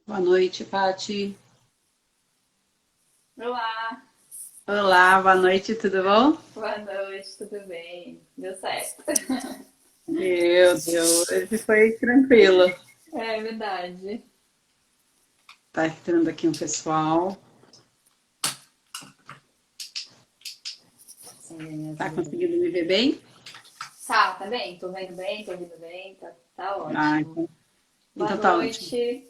Boa noite, Pati. Olá, Olá, boa noite, tudo bom? boa noite, tudo bem? Deu certo. Meu Deus, hoje foi tranquilo. É verdade. Tá entrando aqui um pessoal. Acender minhas Tá luzes conseguindo aqui. me ver bem? Tá bem? Tô vendo bem, tô ouvindo bem, tá Ah, ótimo. Boa então tá ótimo. noite.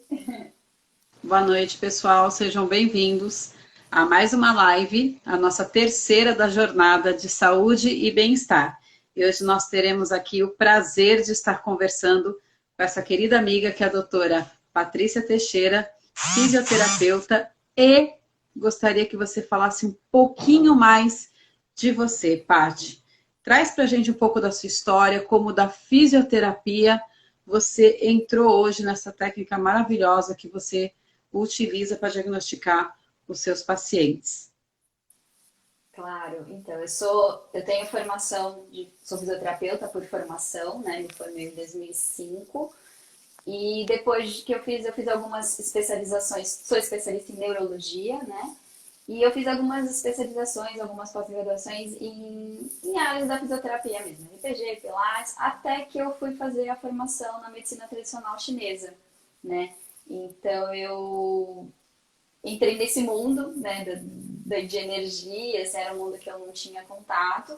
Boa noite, pessoal. Sejam bem-vindos a mais uma live, a nossa terceira da jornada de saúde e bem-estar. E hoje nós teremos aqui o prazer de estar conversando com essa querida amiga que é a doutora Patrícia Teixeira, fisioterapeuta, e gostaria que você falasse um pouquinho mais de você, Pati. Traz para a gente um pouco da sua história, como da fisioterapia você entrou hoje nessa técnica maravilhosa que você utiliza para diagnosticar os seus pacientes. Claro, então eu tenho formação sou fisioterapeuta por formação, né? Me formei em 2005 e depois que eu fiz algumas especializações, sou especialista em neurologia, né? E eu fiz algumas especializações, algumas pós-graduações em áreas da fisioterapia mesmo, RPG, Pilates, até que eu fui fazer a formação na medicina tradicional chinesa, né? Então eu entrei nesse mundo, né, de energia, esse era um mundo que eu não tinha contato,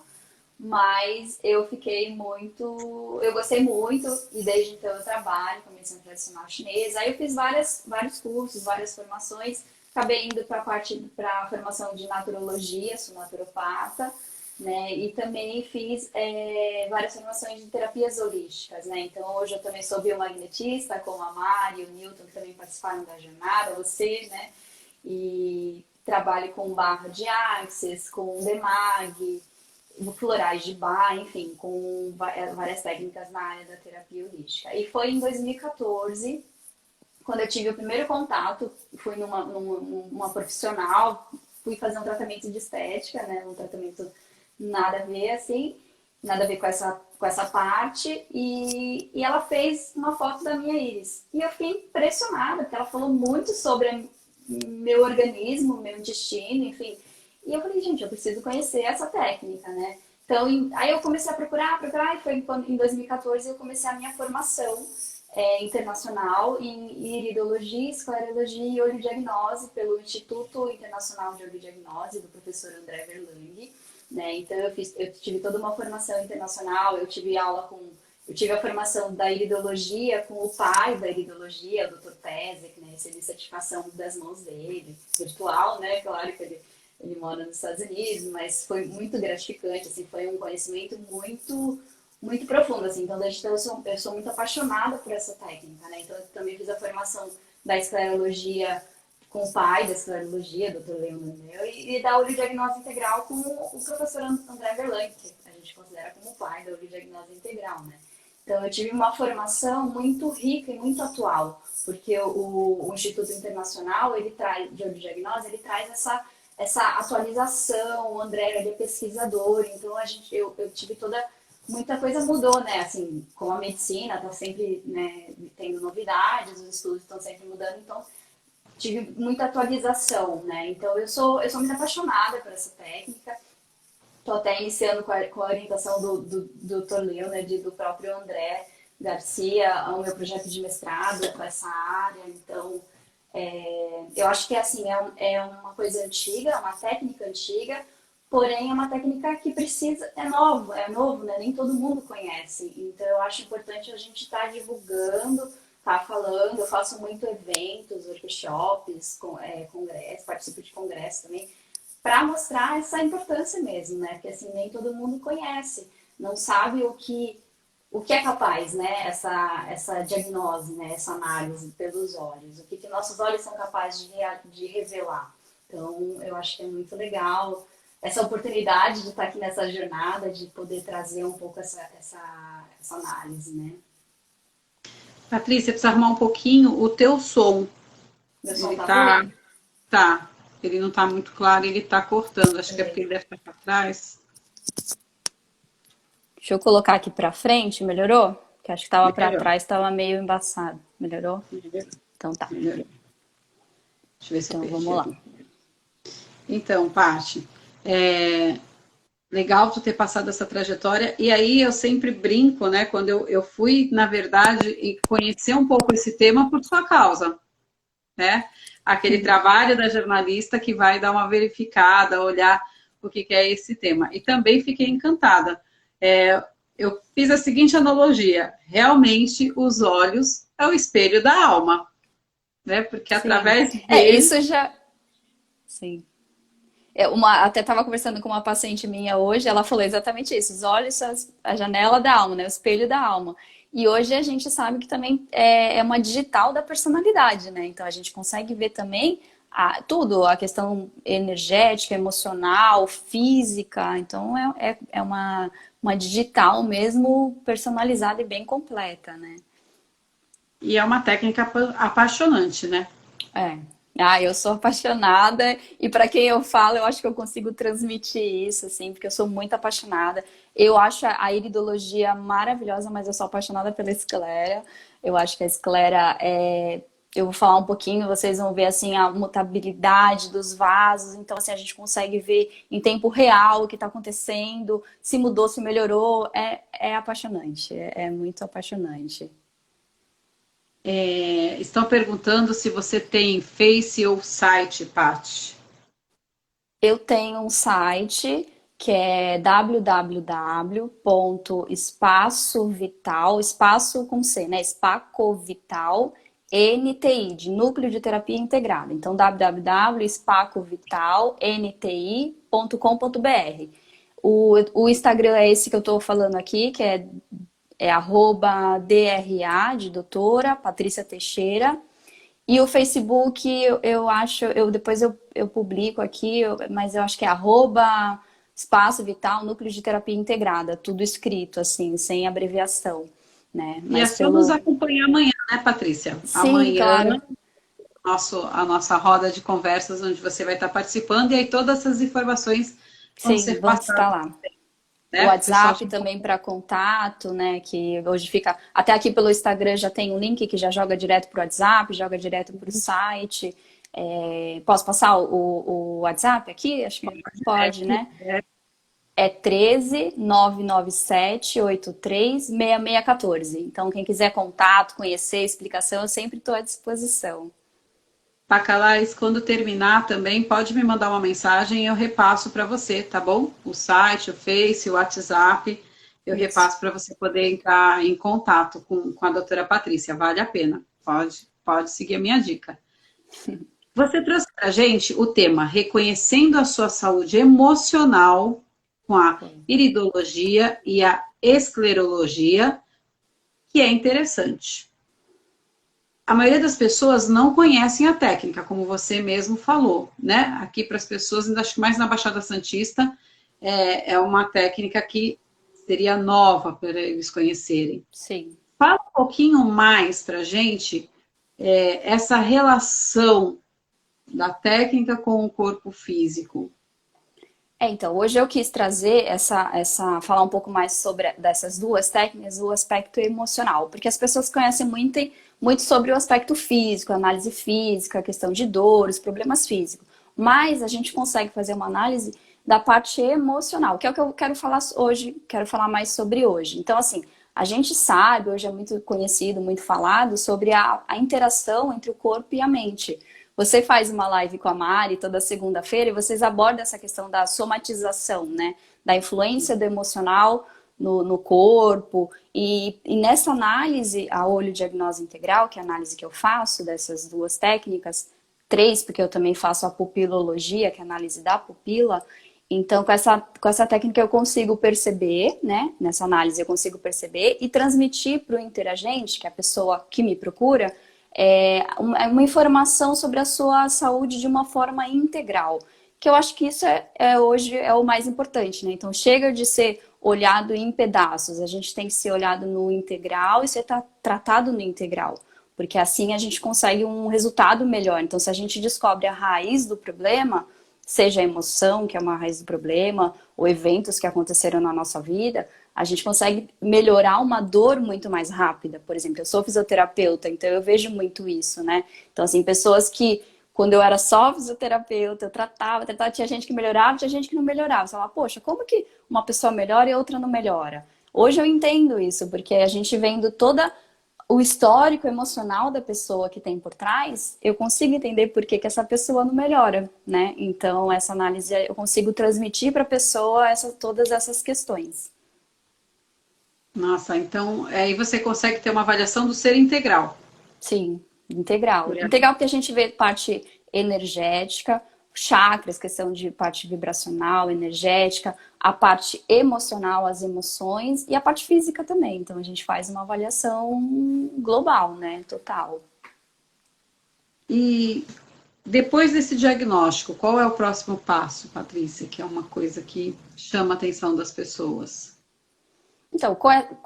mas eu fiquei muito. Eu gostei muito e desde então eu trabalho com medicina tradicional chinesa. Aí eu fiz vários cursos, várias formações. Acabei indo para a formação de naturologia, sou naturopata, né? E também fiz várias formações de terapias holísticas, né? Então hoje eu também sou biomagnetista, como a Mari e o Newton, que também participaram da jornada, você, né? E trabalho com barra de axis, com demag, florais de bar, enfim, com várias técnicas na área da terapia holística. E foi em 2014, quando eu tive o primeiro contato, fui numa profissional, fui fazer um tratamento de estética, né, um tratamento nada a ver, assim, nada a ver com essa parte, e ela fez uma foto da minha íris. E eu fiquei impressionada, porque ela falou muito sobre meu organismo, meu intestino, enfim. E eu falei, gente, eu preciso conhecer essa técnica, né? Então, aí eu comecei a procurar, e foi quando, em 2014 eu comecei a minha formação internacional em iridologia, esclerologia e olhodiagnose pelo Instituto Internacional de Olhodiagnose, do professor André Verlang. Né? Então, eu tive toda uma formação internacional, eu tive a formação da iridologia com o pai da iridologia, o Dr. Pesek, né? Recebi certificação das mãos dele, virtual, né? Claro que ele mora nos Estados Unidos, mas foi muito gratificante, assim, foi um conhecimento muito profundo, assim. Então, desde então, eu sou muito apaixonada por essa técnica, né? Então, eu também fiz a formação da esclerologia com o pai da esclerologia, Dr. Leandro Meu, e da olhodiagnose integral com o professor André Berlan, que a gente considera como o pai da olhodiagnose integral, né? Então, eu tive uma formação muito rica e muito atual, porque o Instituto Internacional ele traz, de Audiodiagnose, ele traz essa atualização, o André ele é pesquisador, então eu tive muita coisa mudou, né? Assim, como a medicina está sempre, né, tendo novidades, os estudos estão sempre mudando, então tive muita atualização, né? Então eu sou muito apaixonada por essa técnica. Estou até iniciando com a orientação do Dr. Leonard, do próprio André Garcia, o meu projeto de mestrado com essa área. Então, eu acho que assim, é uma coisa antiga, é uma técnica antiga, porém é uma técnica que precisa, é novo, né? Nem todo mundo conhece. Então, eu acho importante a gente estar divulgando, estar falando. Eu faço muito eventos, workshops, congressos, participo de congressos também para mostrar essa importância mesmo, né? Porque assim, nem todo mundo conhece, não sabe o que é capaz, né? Essa diagnose, né? Essa análise pelos olhos, o que nossos olhos são capazes de revelar. Então, eu acho que é muito legal essa oportunidade de estar aqui nessa jornada, de poder trazer um pouco essa análise, né? Patrícia, precisa arrumar um pouquinho o teu som. Meu som Ele tá ruim? tá, ele não tá muito claro, ele tá cortando. Acho que é porque Peraí. ele deve estar para trás. Deixa eu colocar aqui pra frente, melhorou? Que acho que tava pra Melhor, trás, tava meio embaçado. Melhorou? melhor, Então tá. melhor. Deixa eu ver se eu Então perdi vamos lá. aqui. Então, Paty, legal tu ter passado essa trajetória. E aí eu sempre brinco, né? Quando eu fui, na verdade, e conhecer um pouco esse tema por sua causa, né? Aquele trabalho da jornalista que vai dar uma verificada, olhar o que é esse tema. E também fiquei encantada. Eu fiz a seguinte analogia: realmente os olhos é o espelho da alma, né? Porque Sim. através É, dele. isso já. Sim. Até estava conversando com uma paciente minha hoje, ela falou exatamente isso. Os olhos são a janela da alma, né? O espelho da alma. E hoje a gente sabe que também é uma digital da personalidade, né? Então a gente consegue ver também tudo, a questão energética, emocional, física. Então é uma digital mesmo personalizada e bem completa, né? E é uma técnica apaixonante, né? É. Ah, eu sou apaixonada e para quem eu falo, eu acho que eu consigo transmitir isso, assim, porque eu sou muito apaixonada. Eu acho a iridologia maravilhosa, mas eu sou apaixonada pela esclera. Eu acho que a esclera é. Eu vou falar um pouquinho, vocês vão ver assim a mutabilidade dos vasos. Então, assim, a gente consegue ver em tempo real o que está acontecendo, se mudou, se melhorou. É apaixonante, é muito apaixonante. Estão perguntando se você tem Face ou site, Paty. Eu tenho um site que é www.espaçovital, espaço com C, né? Espacovital NTI, de Núcleo de Terapia Integrada. Então, www.espacovitalnti.com.br. O Instagram é esse que eu estou falando aqui, que é arroba DRA, de doutora, Patrícia Teixeira. E o Facebook, eu acho, depois eu publico aqui, mas eu acho que é arroba Espaço Vital, Núcleo de Terapia Integrada, tudo escrito, assim, sem abreviação, né? E é Mas só nos pelo. acompanhar amanhã, né, Patrícia? Sim, Amanhã, claro. a nossa roda de conversas, onde você vai estar participando, e aí todas essas informações vão Sim, ser vão estar passadas, lá. O né, para o pessoal. WhatsApp também para contato, né? Que hoje fica. Até aqui pelo Instagram já tem um link que já joga direto para o WhatsApp, joga direto para o site. Posso passar o WhatsApp aqui? Acho que pode, né? É 13 997 83 6614. Então, quem quiser contato, conhecer, explicação, eu sempre estou à disposição. Pacalais, quando terminar também, pode me mandar uma mensagem e eu repasso para você, tá bom? O site, o Face, o WhatsApp, eu Isso. repasso para você poder entrar em contato com a doutora Patrícia, vale a pena. Pode seguir a minha dica. Você trouxe para a gente o tema Reconhecendo a sua saúde emocional com a Foi. iridologia e a esclerologia, que é interessante. A maioria das pessoas não conhecem a técnica, como você mesmo falou, né? Aqui para as pessoas, ainda acho que mais na Baixada Santista, é uma técnica que seria nova para eles conhecerem. Sim. Fala um pouquinho mais para a gente essa relação da técnica com o corpo físico. Então, hoje eu quis trazer falar um pouco mais sobre dessas duas técnicas, o aspecto emocional, porque as pessoas conhecem muito sobre o aspecto físico, a análise física, a questão de dor, os problemas físicos, mas a gente consegue fazer uma análise da parte emocional, que é o que eu quero falar hoje, quero falar mais sobre hoje. Então, assim, a gente sabe, hoje é muito conhecido, muito falado, sobre a interação entre o corpo e a mente. Você faz uma live com a Mari toda segunda-feira e vocês abordam essa questão da somatização, né? Da influência do emocional no corpo. E nessa análise, a olho diagnose integral, que é a análise que eu faço dessas duas técnicas, três, porque eu também faço a pupilologia, que é a análise da pupila. Então, com essa técnica eu consigo perceber, né? Nessa análise eu consigo perceber e transmitir para o interagente, que é a pessoa que me procura, uma informação sobre a sua saúde de uma forma integral. Que eu acho que isso hoje é o mais importante, né? Então chega de ser olhado em pedaços, a gente tem que ser olhado no integral e ser tratado no integral. Porque assim a gente consegue um resultado melhor. Então, se a gente descobre a raiz do problema, seja a emoção, que é uma raiz do problema, ou eventos que aconteceram na nossa vida, a gente consegue melhorar uma dor muito mais rápida. Por exemplo, eu sou fisioterapeuta, então eu vejo muito isso, né? Então, assim, pessoas que Quando eu era só fisioterapeuta, eu tratava, tinha gente que melhorava, tinha gente que não melhorava. Você falava, poxa, como que uma pessoa melhora e outra não melhora? Hoje eu entendo isso, porque a gente vendo toda o histórico emocional da pessoa que tem por trás, eu consigo entender por que que essa pessoa não melhora, né? Então, essa análise eu consigo transmitir para a pessoa todas essas questões. Nossa, então aí você consegue ter uma avaliação do ser integral. Sim, integral. Integral porque a gente vê parte energética, chakras, questão de parte vibracional, energética, a parte emocional, as emoções e a parte física também. Então a gente faz uma avaliação global, né? Total. E depois desse diagnóstico, qual é o próximo passo, Patrícia? Que é uma coisa que chama a atenção das pessoas. Então,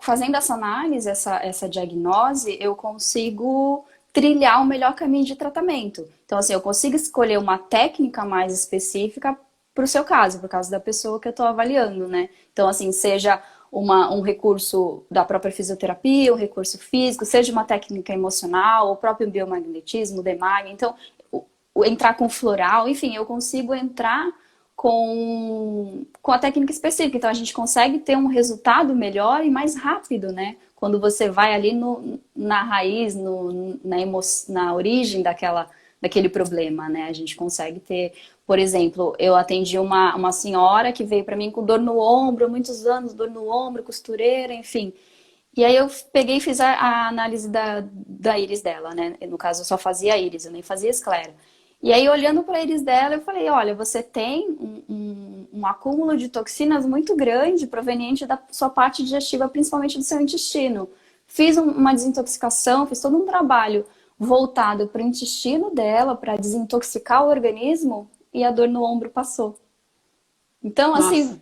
fazendo essa análise, essa diagnose, eu consigo trilhar o melhor caminho de tratamento. Então, assim, eu consigo escolher uma técnica mais específica para o seu caso, por causa da pessoa que eu estou avaliando, né? Então, assim, seja um recurso da própria fisioterapia, um recurso físico, seja uma técnica emocional, o próprio biomagnetismo, o DMAG. Então, entrar com floral, enfim, eu consigo entrar com a técnica específica. Então a gente consegue ter um resultado melhor e mais rápido, né? Quando você vai ali na raiz, na origem daquele problema, né? A gente consegue ter, por exemplo, eu atendi uma senhora que veio para mim com dor no ombro, há muitos anos, dor no ombro, costureira, enfim. E aí eu peguei e fiz a análise da íris dela, né? No caso, eu só fazia a íris, eu nem fazia esclera. E aí, olhando para a íris dela, eu falei, olha, você tem um acúmulo de toxinas muito grande proveniente da sua parte digestiva, principalmente do seu intestino. Fiz uma desintoxicação, fiz todo um trabalho voltado para o intestino dela, para desintoxicar o organismo, e a dor no ombro passou. Então, Nossa, assim,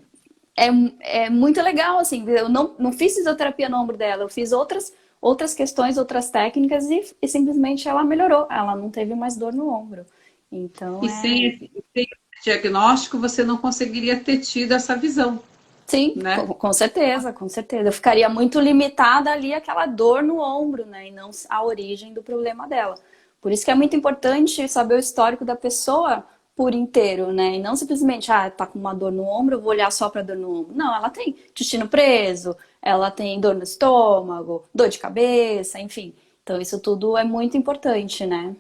é muito legal, assim, eu não fiz fisioterapia no ombro dela, eu fiz outras questões, outras técnicas e simplesmente ela melhorou, ela não teve mais dor no ombro. Então e sem esse diagnóstico você não conseguiria ter tido essa visão, sim, né? com certeza, com certeza. Eu ficaria muito limitada ali àquela dor no ombro, né, e não a origem do problema dela. Por isso que é muito importante saber o histórico da pessoa por inteiro, né? E não simplesmente, tá com uma dor no ombro, eu vou olhar só para dor no ombro. Não, ela tem intestino preso, ela tem dor no estômago, dor de cabeça, enfim. Então isso tudo é muito importante, né?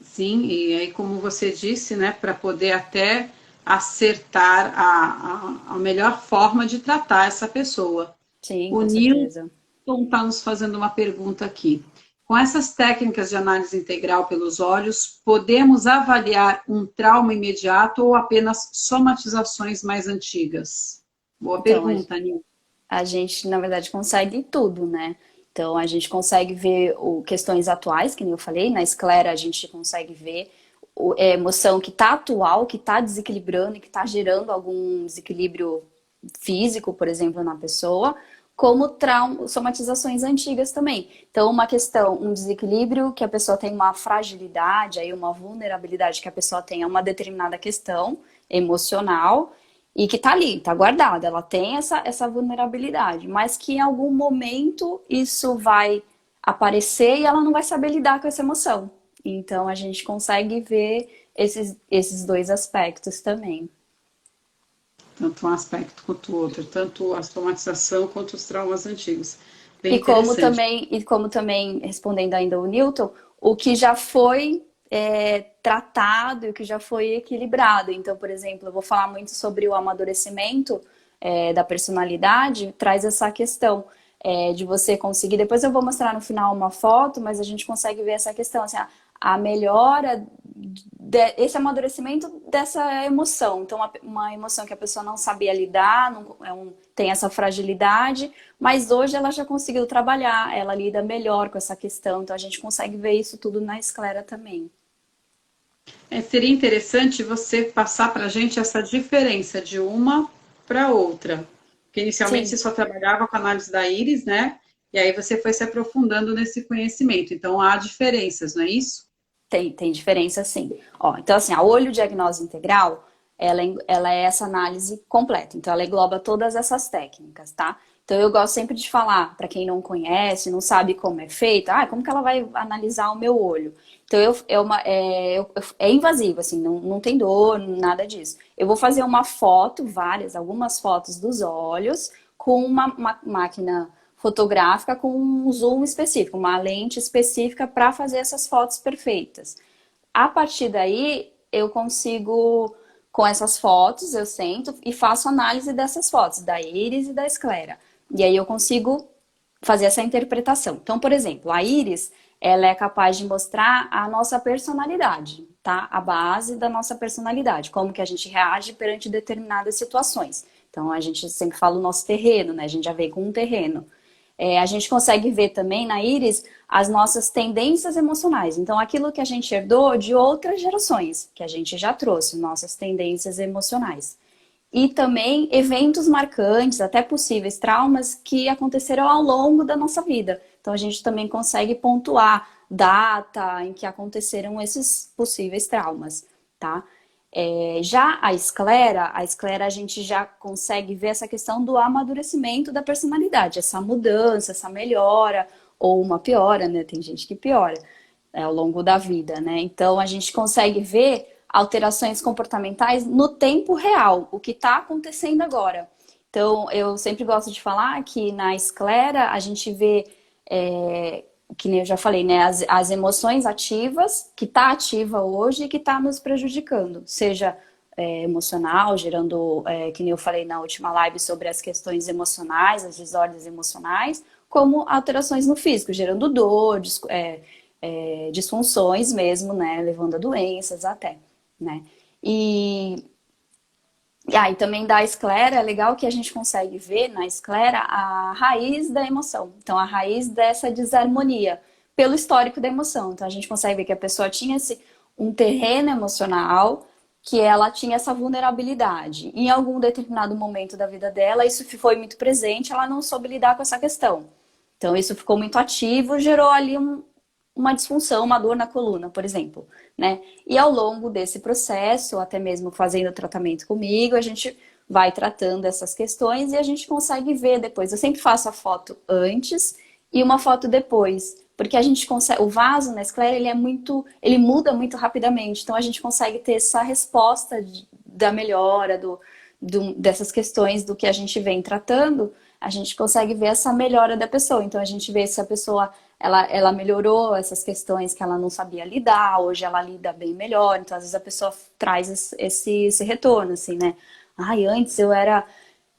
Sim, e aí como você disse, né, para poder até acertar a melhor forma de tratar essa pessoa. Sim, O com Nilton certeza. está nos fazendo uma pergunta aqui. Com essas técnicas de análise integral pelos olhos, podemos avaliar um trauma imediato ou apenas somatizações mais antigas? Boa Então, pergunta, Nilton. a gente, na verdade, consegue tudo, né? Então, a gente consegue ver questões atuais, que nem eu falei, na esclera a gente consegue ver emoção que está atual, que está desequilibrando e que está gerando algum desequilíbrio físico, por exemplo, na pessoa, como somatizações antigas também. Então, uma questão, um desequilíbrio que a pessoa tem uma fragilidade, aí uma vulnerabilidade que a pessoa tem a uma determinada questão emocional, e que tá ali, tá guardada, ela tem essa vulnerabilidade, mas que em algum momento isso vai aparecer e ela não vai saber lidar com essa emoção. Então a gente consegue ver esses dois aspectos também. Tanto um aspecto quanto o outro, tanto a somatização quanto os traumas antigos. Bem E como interessante. também, respondendo ainda o Newton, o que já foi tratado e o que já foi equilibrado. Então, por exemplo, eu vou falar muito sobre o amadurecimento da personalidade, traz essa questão de você conseguir. Depois eu vou mostrar no final uma foto, mas a gente consegue ver essa questão, assim, a melhora esse amadurecimento dessa emoção. Então, uma emoção que a pessoa não sabia lidar, não, tem essa fragilidade, mas hoje ela já conseguiu trabalhar, ela lida melhor com essa questão. Então, a gente consegue ver isso tudo na esclera também. Seria interessante você passar para a gente essa diferença de uma para outra. Porque inicialmente você Sim, só trabalhava com a análise da íris, né? E aí você foi se aprofundando nesse conhecimento. Então há diferenças, não é isso? tem diferença sim. Ó, então, assim, a olho diagnose integral, ela é essa análise completa. Então, ela engloba todas essas técnicas, tá? Então eu gosto sempre de falar, para quem não conhece, não sabe como é feito, como que ela vai analisar o meu olho? Então é invasivo, assim, não tem dor, nada disso. Eu vou fazer uma foto, algumas fotos dos olhos, com uma máquina fotográfica com um zoom específico, uma lente específica para fazer essas fotos perfeitas. A partir daí, eu consigo, com essas fotos, eu sento e faço análise dessas fotos, da íris e da esclera. E aí eu consigo fazer essa interpretação. Então, por exemplo, a íris, ela é capaz de mostrar a nossa personalidade, tá? A base da nossa personalidade, como que a gente reage perante determinadas situações. Então, a gente sempre fala o nosso terreno, né? A gente já veio com um terreno. A gente consegue ver também na íris as nossas tendências emocionais. Então, aquilo que a gente herdou de outras gerações, que a gente já trouxe, nossas tendências emocionais. E também eventos marcantes, até possíveis traumas que aconteceram ao longo da nossa vida. Então, a gente também consegue pontuar data em que aconteceram esses possíveis traumas, tá? Já a esclera a gente já consegue ver essa questão do amadurecimento da personalidade, essa mudança, essa melhora, ou uma piora, né? Tem gente que piora ao longo da vida, né? Então a gente consegue ver alterações comportamentais no tempo real, o que está acontecendo agora. Então eu sempre gosto de falar que na esclera a gente vê que nem eu já falei, né, as emoções ativas, que está ativa hoje e que está nos prejudicando, seja emocional, gerando, que nem eu falei na última live sobre as questões emocionais, as desordens emocionais, como alterações no físico, gerando dor, disfunções mesmo, né, levando a doenças até, né. E também da esclera, é legal que a gente consegue ver na esclera a raiz da emoção. Então, a raiz dessa desarmonia, pelo histórico da emoção. Então, a gente consegue ver que a pessoa tinha um terreno emocional, que ela tinha essa vulnerabilidade. Em algum determinado momento da vida dela, isso foi muito presente, ela não soube lidar com essa questão. Então, isso ficou muito ativo, gerou ali uma disfunção, uma dor na coluna, por exemplo, né? E ao longo desse processo, até mesmo fazendo tratamento comigo, a gente vai tratando essas questões e a gente consegue ver depois. Eu sempre faço a foto antes e uma foto depois, porque a gente consegue, o vaso na esclera, ele muda muito rapidamente, então a gente consegue ter essa resposta da melhora, dessas questões do que a gente vem tratando, a gente consegue ver essa melhora da pessoa. Então a gente vê se a pessoa ela melhorou essas questões que ela não sabia lidar, hoje ela lida bem melhor. Então às vezes a pessoa traz esse retorno, assim, né? Antes eu era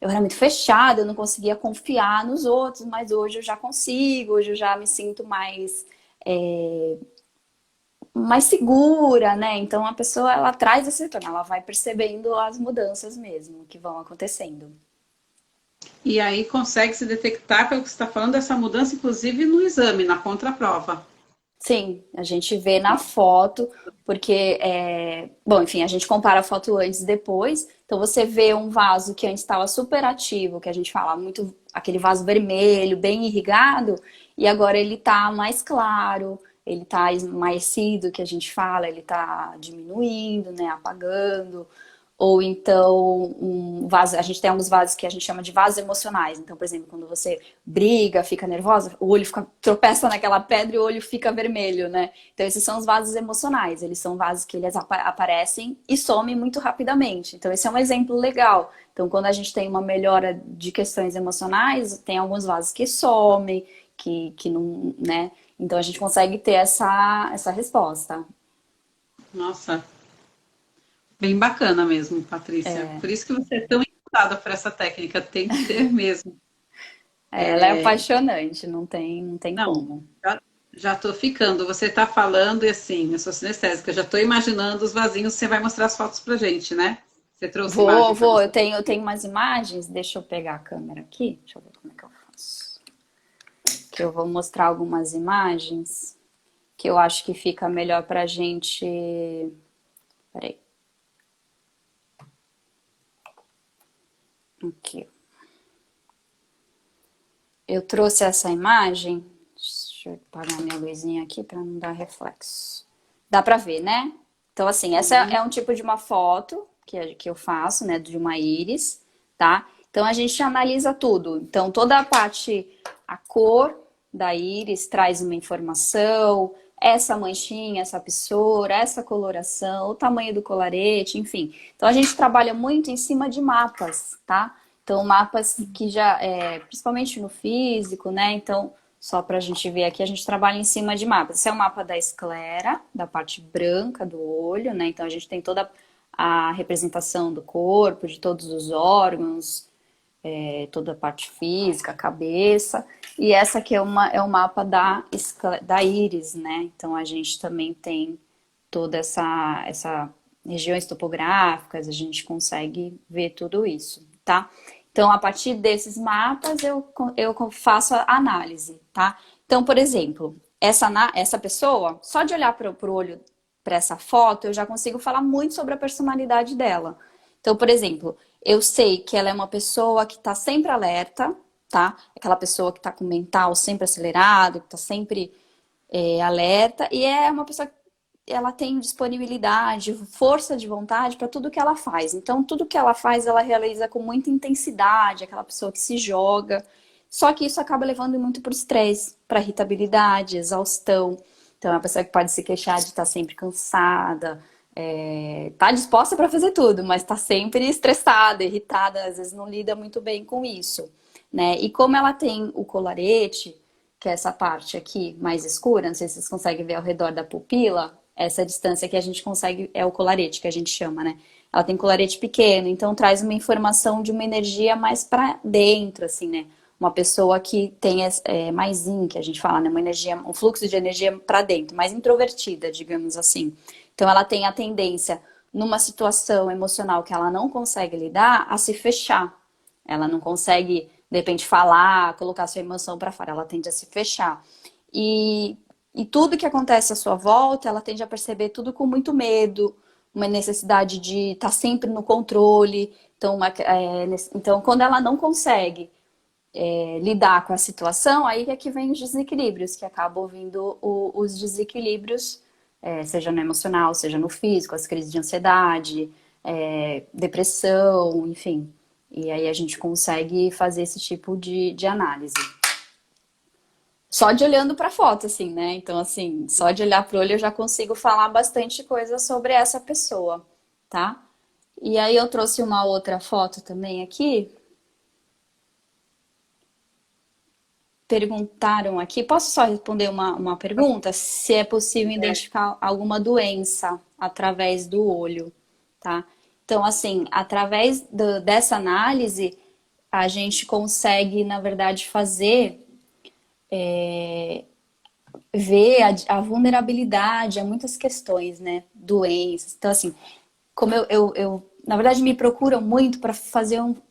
muito fechada, eu não conseguia confiar nos outros, mas hoje eu já consigo, hoje eu já me sinto mais segura, né? Então a pessoa ela traz esse retorno, ela vai percebendo as mudanças mesmo que vão acontecendo. E aí consegue se detectar, pelo que você está falando, essa mudança, inclusive no exame, na contraprova. Sim, a gente vê na foto, porque, bom, enfim, a gente compara a foto antes e depois. Então você vê um vaso que antes estava super ativo, que a gente fala muito, aquele vaso vermelho, bem irrigado, e agora ele tá mais claro, ele tá esmaecido, que a gente fala, ele tá diminuindo, né, apagando. Ou então, um vaso, a gente tem alguns vasos que a gente chama de vasos emocionais. Então, por exemplo, quando você briga, fica nervosa, o olho tropeça naquela pedra e o olho fica vermelho, né? Então, esses são os vasos emocionais. Eles são vasos que eles aparecem e somem muito rapidamente. Então, esse é um exemplo legal. Então, quando a gente tem uma melhora de questões emocionais, tem alguns vasos que somem, que não, né? Então, a gente consegue ter essa resposta. Nossa, bem bacana mesmo, Patrícia. Por isso que você é tão encantada por essa técnica, tem que ter mesmo. Ela é apaixonante, não tem Não, como. já estou ficando. Você está falando e assim, eu sou sinestésica, já estou imaginando os vasinhos, você vai mostrar as fotos pra gente, né? Você trouxe imagem para Vou, mostrar. eu tenho umas imagens, deixa eu pegar a câmera aqui, deixa eu ver como é que eu faço. Que eu vou mostrar algumas imagens que eu acho que fica melhor pra gente. Peraí. Aqui. Eu trouxe essa imagem. Deixa eu apagar minha luzinha aqui para não dar reflexo. Dá para ver, né? Então, assim, essa é um tipo de uma foto que eu faço, né? De uma íris, tá? Então a gente analisa tudo. Então toda a parte, a cor da íris traz uma informação, essa manchinha, essa fissura, essa coloração, o tamanho do colarete, enfim. Então a gente trabalha muito em cima de mapas, tá? Então mapas que já, principalmente no físico, né? Então, só para a gente ver aqui, a gente trabalha em cima de mapas. Esse é o mapa da esclera, da parte branca do olho, né? Então a gente tem toda a representação do corpo, de todos os órgãos, toda a parte física, a cabeça. E essa aqui é o mapa da íris, né? Então a gente também tem toda essa regiões topográficas, a gente consegue ver tudo isso, tá? Então, a partir desses mapas, eu faço a análise, tá? Então, por exemplo, essa pessoa, só de olhar para o olho, para essa foto, eu já consigo falar muito sobre a personalidade dela. Então, por exemplo, eu sei que ela é uma pessoa que está sempre alerta, tá? Aquela pessoa que está com o mental sempre acelerado, que está sempre alerta, e é uma pessoa que ela tem disponibilidade, força de vontade para tudo que ela faz. Então, tudo que ela faz, ela realiza com muita intensidade, aquela pessoa que se joga. Só que isso acaba levando muito para o estresse, para irritabilidade, exaustão. Então, é uma pessoa que pode se queixar de estar sempre cansada, tá disposta para fazer tudo, mas está sempre estressada, irritada, às vezes não lida muito bem com isso, né? E como ela tem o colarete, que é essa parte aqui mais escura, não sei se vocês conseguem ver ao redor da pupila, essa distância que a gente consegue, é o colarete que a gente chama, né? Ela tem colarete pequeno, então traz uma informação de uma energia mais para dentro, assim, né? Uma pessoa que tem mais yin, que a gente fala, né? Uma energia, um fluxo de energia para dentro, mais introvertida, digamos assim. Então ela tem a tendência, numa situação emocional que ela não consegue lidar, a se fechar. Ela não consegue, de repente, falar, colocar sua emoção para fora, ela tende a se fechar. E tudo que acontece à sua volta, ela tende a perceber tudo com muito medo, uma necessidade de estar sempre no controle. Então, quando ela não consegue lidar com a situação, aí é que vem os desequilíbrios, que acabam vindo os desequilíbrios, seja no emocional, seja no físico, as crises de ansiedade, depressão, enfim. E aí a gente consegue fazer esse tipo de análise. Só de olhando para a foto, assim, né? Então, assim, só de olhar para o olho eu já consigo falar bastante coisa sobre essa pessoa, tá? E aí eu trouxe uma outra foto também aqui. Perguntaram aqui, posso só responder uma pergunta? Se é possível identificar alguma doença através do olho, tá? Então, assim, através dessa análise, a gente consegue, na verdade, ver a vulnerabilidade a muitas questões, né? Doenças. Então, assim, como na verdade, me procuram muito para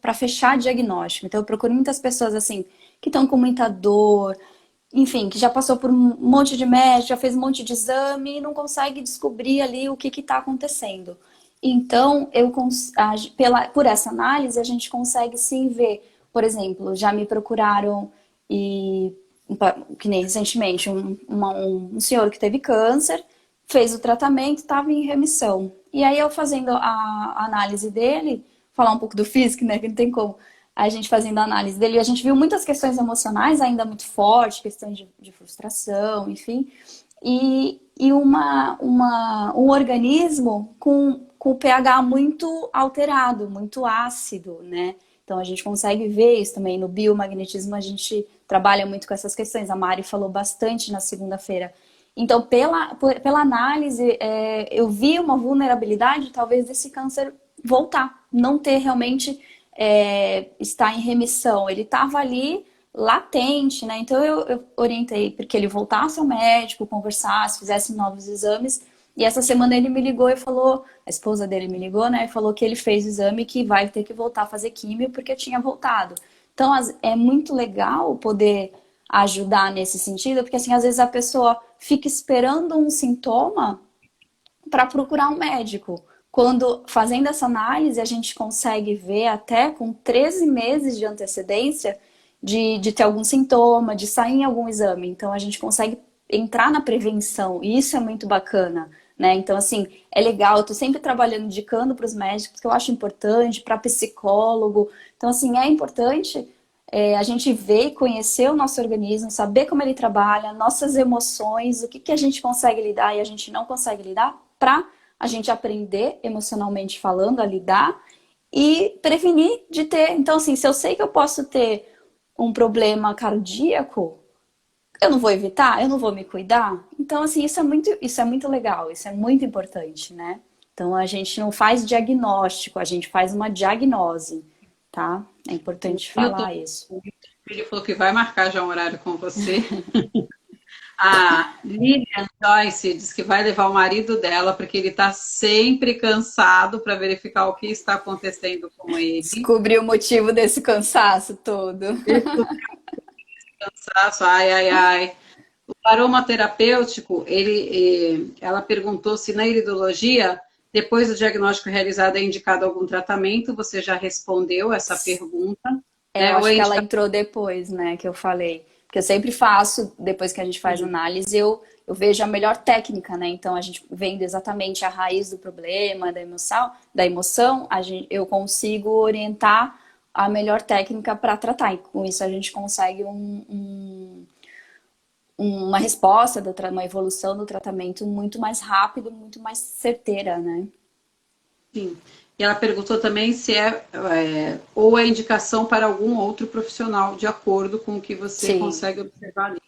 para fechar diagnóstico. Então, eu procuro muitas pessoas, assim, que estão com muita dor, enfim, que já passou por um monte de médico, já fez um monte de exame e não consegue descobrir ali o que está acontecendo. Então, por essa análise, a gente consegue sim ver. Por exemplo, já me procuraram que nem recentemente, um senhor que teve câncer, fez o tratamento, estava em remissão. E aí eu fazendo a análise dele, falar um pouco do físico, né, que não tem como, a gente fazendo a análise dele, a gente viu muitas questões emocionais ainda muito fortes, questões de frustração, enfim, e um organismo com o pH muito alterado, muito ácido, né? Então a gente consegue ver isso também no biomagnetismo, a gente trabalha muito com essas questões. A Mari falou bastante na segunda-feira. Então, pela análise, eu vi uma vulnerabilidade, talvez, desse câncer voltar, não ter realmente estar em remissão. Ele estava ali latente, né? Então eu orientei para que ele voltasse ao médico, conversasse, fizesse novos exames. E essa semana ele me ligou e falou, a esposa dele me ligou, né? E falou que ele fez o exame e que vai ter que voltar a fazer químio porque tinha voltado. Então é muito legal poder ajudar nesse sentido, porque assim, às vezes a pessoa fica esperando um sintoma para procurar um médico. Quando fazendo essa análise, a gente consegue ver até com 13 meses de antecedência de ter algum sintoma, de sair em algum exame. Então a gente consegue entrar na prevenção, e isso é muito bacana, né? Então, assim, é legal, eu tô sempre trabalhando, indicando para os médicos, porque eu acho importante, para psicólogo. Então, assim, é importante a gente ver e conhecer o nosso organismo, saber como ele trabalha, nossas emoções, o que que a gente consegue lidar e a gente não consegue lidar, para a gente aprender, emocionalmente falando, a lidar e prevenir de ter. Então, assim, se eu sei que eu posso ter um problema cardíaco, eu não vou evitar, eu não vou me cuidar. Então, assim, isso é muito legal, isso é muito importante, né? Então, a gente não faz diagnóstico, a gente faz uma diagnose, tá? É O importante Milton, falar isso. o Milton Filho falou que vai marcar já um horário com você. A Lilian Joyce diz que vai levar o marido dela, porque ele está sempre cansado para verificar o que está acontecendo com ele. Descobrir o motivo desse cansaço todo. Esse cansaço, ai, ai, ai. O aromaterapêutico, ela perguntou se na iridologia, depois do diagnóstico realizado, é indicado algum tratamento. Você já respondeu essa pergunta, Eu né? Ou acho é que ela indicado? entrou depois, né, que eu falei. Porque eu sempre faço, depois que a gente faz análise, eu vejo a melhor técnica, né? Então a gente vendo exatamente a raiz do problema, da emoção, eu consigo orientar a melhor técnica para tratar. E com isso a gente consegue uma resposta, uma evolução do tratamento muito mais rápido, muito mais certeira, né? Sim. E ela perguntou também se ou é indicação para algum outro profissional, de acordo com o que você Sim. consegue observar ali.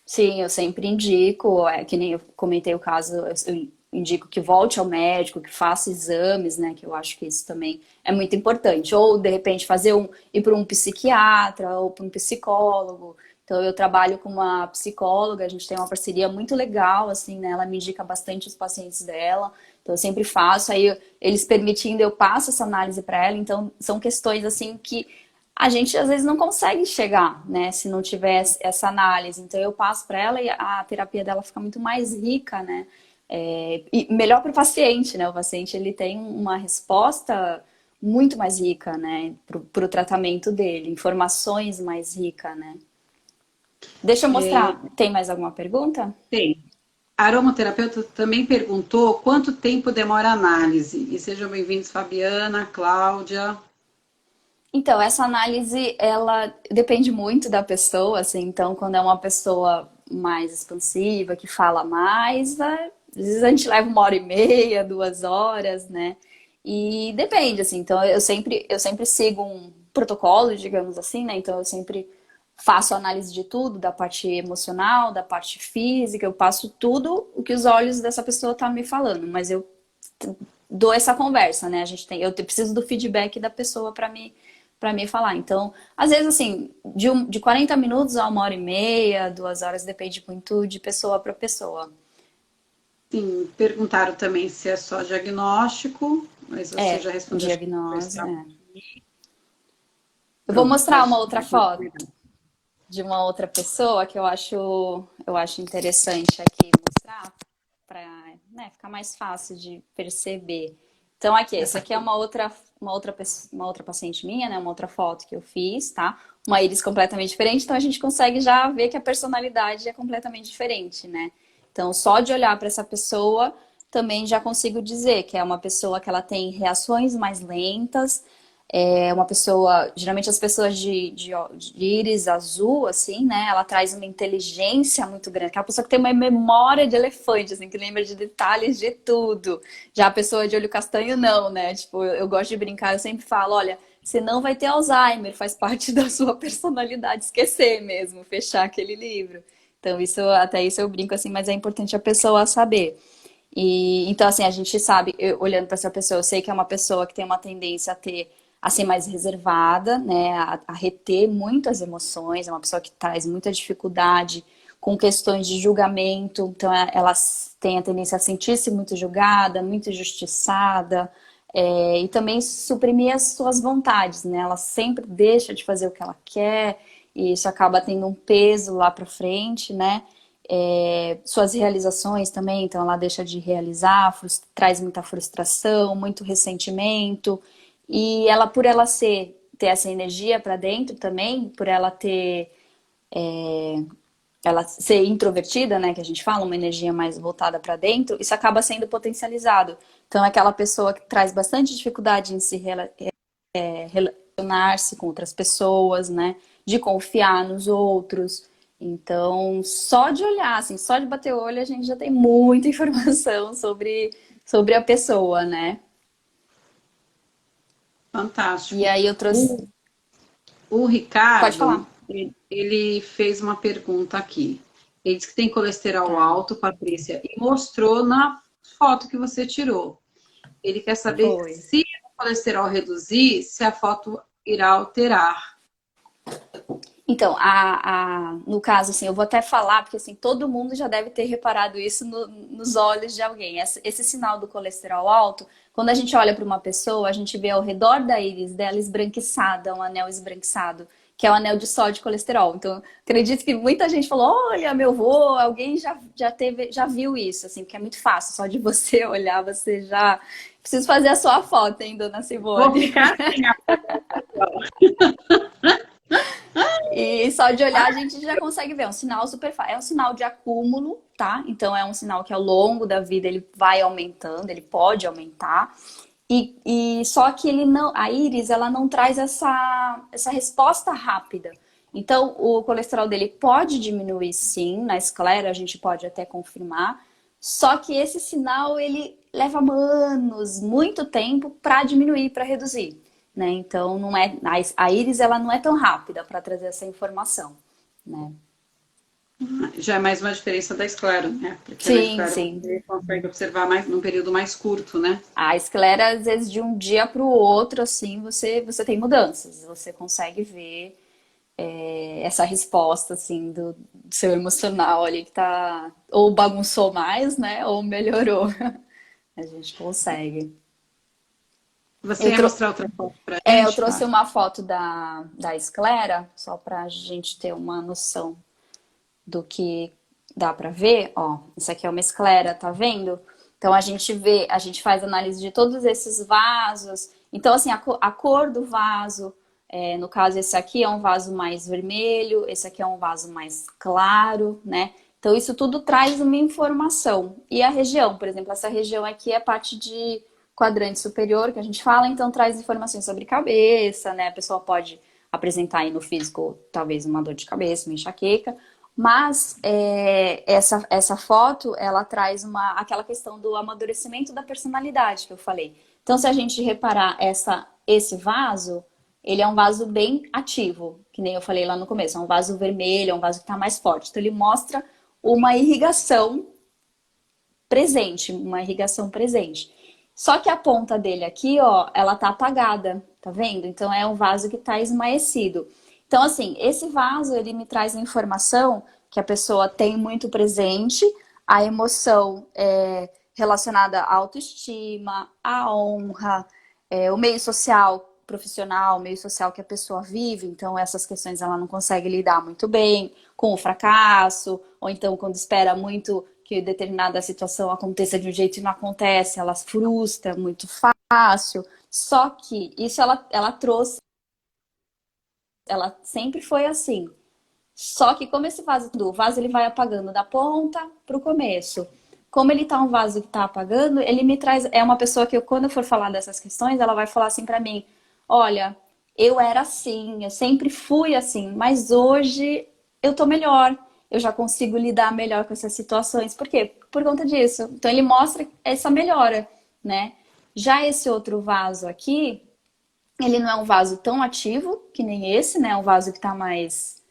Sim, eu sempre indico, que nem eu comentei o caso, eu indico que volte ao médico, que faça exames, né? Que eu acho que isso também é muito importante. Ou, de repente, ir para um psiquiatra ou para um psicólogo. Então, eu trabalho com uma psicóloga, a gente tem uma parceria muito legal, assim, né? Ela me indica bastante os pacientes dela. Então, eu sempre faço, eles permitindo, eu passo essa análise para ela. Então, são questões, assim, que a gente às vezes não consegue chegar, né, se não tiver essa análise. Então eu passo para ela e a terapia dela fica muito mais rica, né? E melhor para o paciente, né? O paciente ele tem uma resposta muito mais rica, né, para o tratamento dele, informações mais ricas, né? Deixa eu mostrar. Tem mais alguma pergunta? Tem. A aromaterapeuta também perguntou quanto tempo demora a análise. E sejam bem-vindos, Fabiana, Cláudia. Então, essa análise, ela depende muito da pessoa, assim, então, quando é uma pessoa mais expansiva, que fala mais, às vezes a gente leva 1h30, 2 horas, né? E depende, assim, então eu sempre sigo um protocolo, digamos assim, né? Então, eu sempre faço análise de tudo, da parte emocional, da parte física, eu passo tudo o que os olhos dessa pessoa estão me falando, mas eu dou essa conversa, né? Eu preciso do feedback da pessoa para me falar. Então, às vezes, assim, de 40 minutos a 1h30, 2 horas, depende muito de pessoa para pessoa. Sim, perguntaram também se é só diagnóstico, mas você já respondeu, acho que vai Diagnose, estar. Eu vou Pronto, mostrar uma pode, outra pode foto cuidar. de uma outra pessoa que eu acho interessante aqui mostrar para, né, ficar mais fácil de perceber. Então aqui, essa Essa aqui é aqui. uma outra paciente minha, né, uma outra foto que eu fiz, tá? Uma íris completamente diferente, então a gente consegue já ver que a personalidade é completamente diferente, né? Então só de olhar para essa pessoa também já consigo dizer que é uma pessoa que ela tem reações mais lentas, é uma pessoa, geralmente as pessoas de íris azul, assim, né? Ela traz uma inteligência muito grande. Aquela pessoa que tem uma memória de elefante, assim, que lembra de detalhes de tudo. Já a pessoa de olho castanho, não, né? Tipo, eu gosto de brincar, eu sempre falo, olha, você não vai ter Alzheimer, faz parte da sua personalidade esquecer mesmo, fechar aquele livro. Então, até isso eu brinco assim, mas é importante a pessoa saber. E então, assim, a gente sabe, olhando para essa pessoa, eu sei que é uma pessoa que tem uma tendência a ser mais reservada, né, a reter muitas emoções, é uma pessoa que traz muita dificuldade com questões de julgamento, então ela tem a tendência a sentir-se muito julgada, muito injustiçada, e também suprimir as suas vontades, né? Ela sempre deixa de fazer o que ela quer, e isso acaba tendo um peso lá para frente, né? Suas realizações também, então ela deixa de realizar, traz muita frustração, muito ressentimento, e ela, por ela ter essa energia para dentro também, por ela ter ela ser introvertida, né, que a gente fala, uma energia mais voltada para dentro, isso acaba sendo potencializado. Então, é aquela pessoa que traz bastante dificuldade em se relacionar-se com outras pessoas, né, de confiar nos outros. Então, só de olhar, assim, só de bater o olho, a gente já tem muita informação sobre a pessoa, né? E Fantástico. aí eu trouxe. O, o Pode Ricardo, falar. ele fez uma pergunta aqui. Ele disse que tem colesterol Tá. alto, Patrícia, e mostrou na foto que você tirou. Ele quer saber Foi. se o colesterol reduzir, se a foto irá alterar. Então, no caso, assim, eu vou até falar, porque assim, todo mundo já deve ter reparado isso nos olhos de alguém. Esse sinal do colesterol alto, quando a gente olha para uma pessoa, a gente vê ao redor da íris dela esbranquiçada, um anel esbranquiçado, que é o anel de sódio e colesterol. Então, acredito que muita gente falou, olha, meu vô, alguém já viu isso, assim, porque é muito fácil, só de você olhar, você já. Preciso fazer a sua foto, hein, dona Vou Simone? ficar assim, E só de olhar a gente já consegue ver, é um sinal super fácil. É um sinal de acúmulo, tá? Então é um sinal que ao longo da vida ele vai aumentando, ele pode aumentar. E só que ele não, a íris ela não traz essa resposta rápida. Então o colesterol dele pode diminuir sim, na esclera a gente pode até confirmar. Só que esse sinal ele leva anos, muito tempo para diminuir, para reduzir, né? Então não é a íris ela não é tão rápida para trazer essa informação, né? já é mais uma diferença da esclero, né? Porque na Sim, esclero sim. você consegue observar mais num período mais curto, né? A esclera às vezes de um dia para o outro assim você tem mudanças, você consegue ver essa resposta assim do seu emocional ali que tá ou bagunçou mais, né? Ou melhorou. A gente consegue. Você Eu, ia tro mostrar outra foto pra eu gente, trouxe Paty? uma foto da esclera, só pra gente ter uma noção do que dá pra ver. Ó, isso aqui é uma esclera, tá vendo? Então a gente vê, a gente faz análise de todos esses vasos. Então, assim, a cor do vaso, no caso, esse aqui é um vaso mais vermelho, esse aqui é um vaso mais claro, né? Então, isso tudo traz uma informação. E a região, por exemplo, essa região aqui é parte de quadrante superior que a gente fala, então traz informações sobre cabeça, né? A pessoa pode apresentar aí no físico talvez uma dor de cabeça, uma enxaqueca, mas essa foto ela traz aquela questão do amadurecimento da personalidade que eu falei. Então, se a gente reparar esse vaso, ele é um vaso bem ativo, que nem eu falei lá no começo, é um vaso vermelho, é um vaso que está mais forte. Então, ele mostra uma irrigação presente, uma irrigação presente. Só que a ponta dele aqui, ó, ela tá apagada, tá vendo? Então é um vaso que tá esmaecido. Então, assim, esse vaso, ele me traz a informação que a pessoa tem muito presente, a emoção relacionada à autoestima, à honra, o meio social, profissional, o meio social que a pessoa vive, então essas questões ela não consegue lidar muito bem com o fracasso, ou então quando espera muito que determinada situação aconteça de um jeito e não acontece, ela se frustra muito fácil. Só que isso ela trouxe, ela sempre foi assim. Só que como esse vaso, o vaso ele vai apagando da ponta para o começo. Como ele tá um vaso que tá apagando, ele me traz, é uma pessoa que quando eu for falar dessas questões, ela vai falar assim para mim: "Olha, eu era assim, eu sempre fui assim, mas hoje eu tô melhor. Eu já consigo lidar melhor com essas situações". Por quê? Por conta disso. Então ele mostra essa melhora, né? Já esse outro vaso aqui, ele não é um vaso tão ativo que nem esse, né? É um vaso que tá mais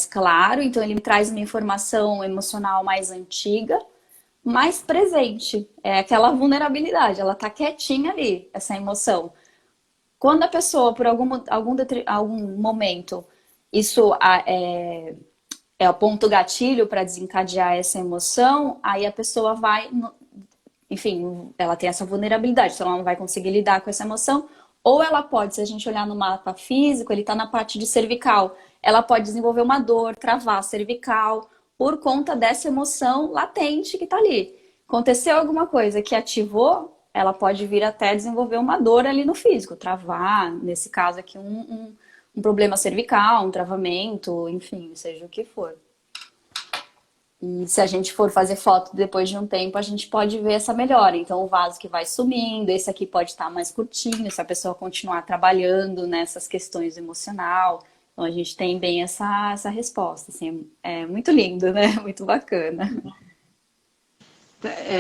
claro, então ele me traz uma informação emocional mais antiga, mais presente. É aquela vulnerabilidade, ela tá quietinha ali, essa emoção. Quando a pessoa, por algum momento, isso é o ponto gatilho para desencadear essa emoção, aí a pessoa vai, enfim, ela tem essa vulnerabilidade, então ela não vai conseguir lidar com essa emoção. Ou ela pode, se a gente olhar no mapa físico, ele está na parte de cervical. Ela pode desenvolver uma dor, travar a cervical, por conta dessa emoção latente que está ali. Aconteceu alguma coisa que ativou, ela pode vir até desenvolver uma dor ali no físico, travar, nesse caso aqui, um problema cervical, um travamento, enfim, seja o que for. E se a gente for fazer foto depois de um tempo, a gente pode ver essa melhora. Então, o vaso que vai sumindo, esse aqui pode estar mais curtinho, se a pessoa continuar trabalhando nessas questões emocional. Então, a gente tem bem essa resposta. Assim, é muito lindo, né? Muito bacana.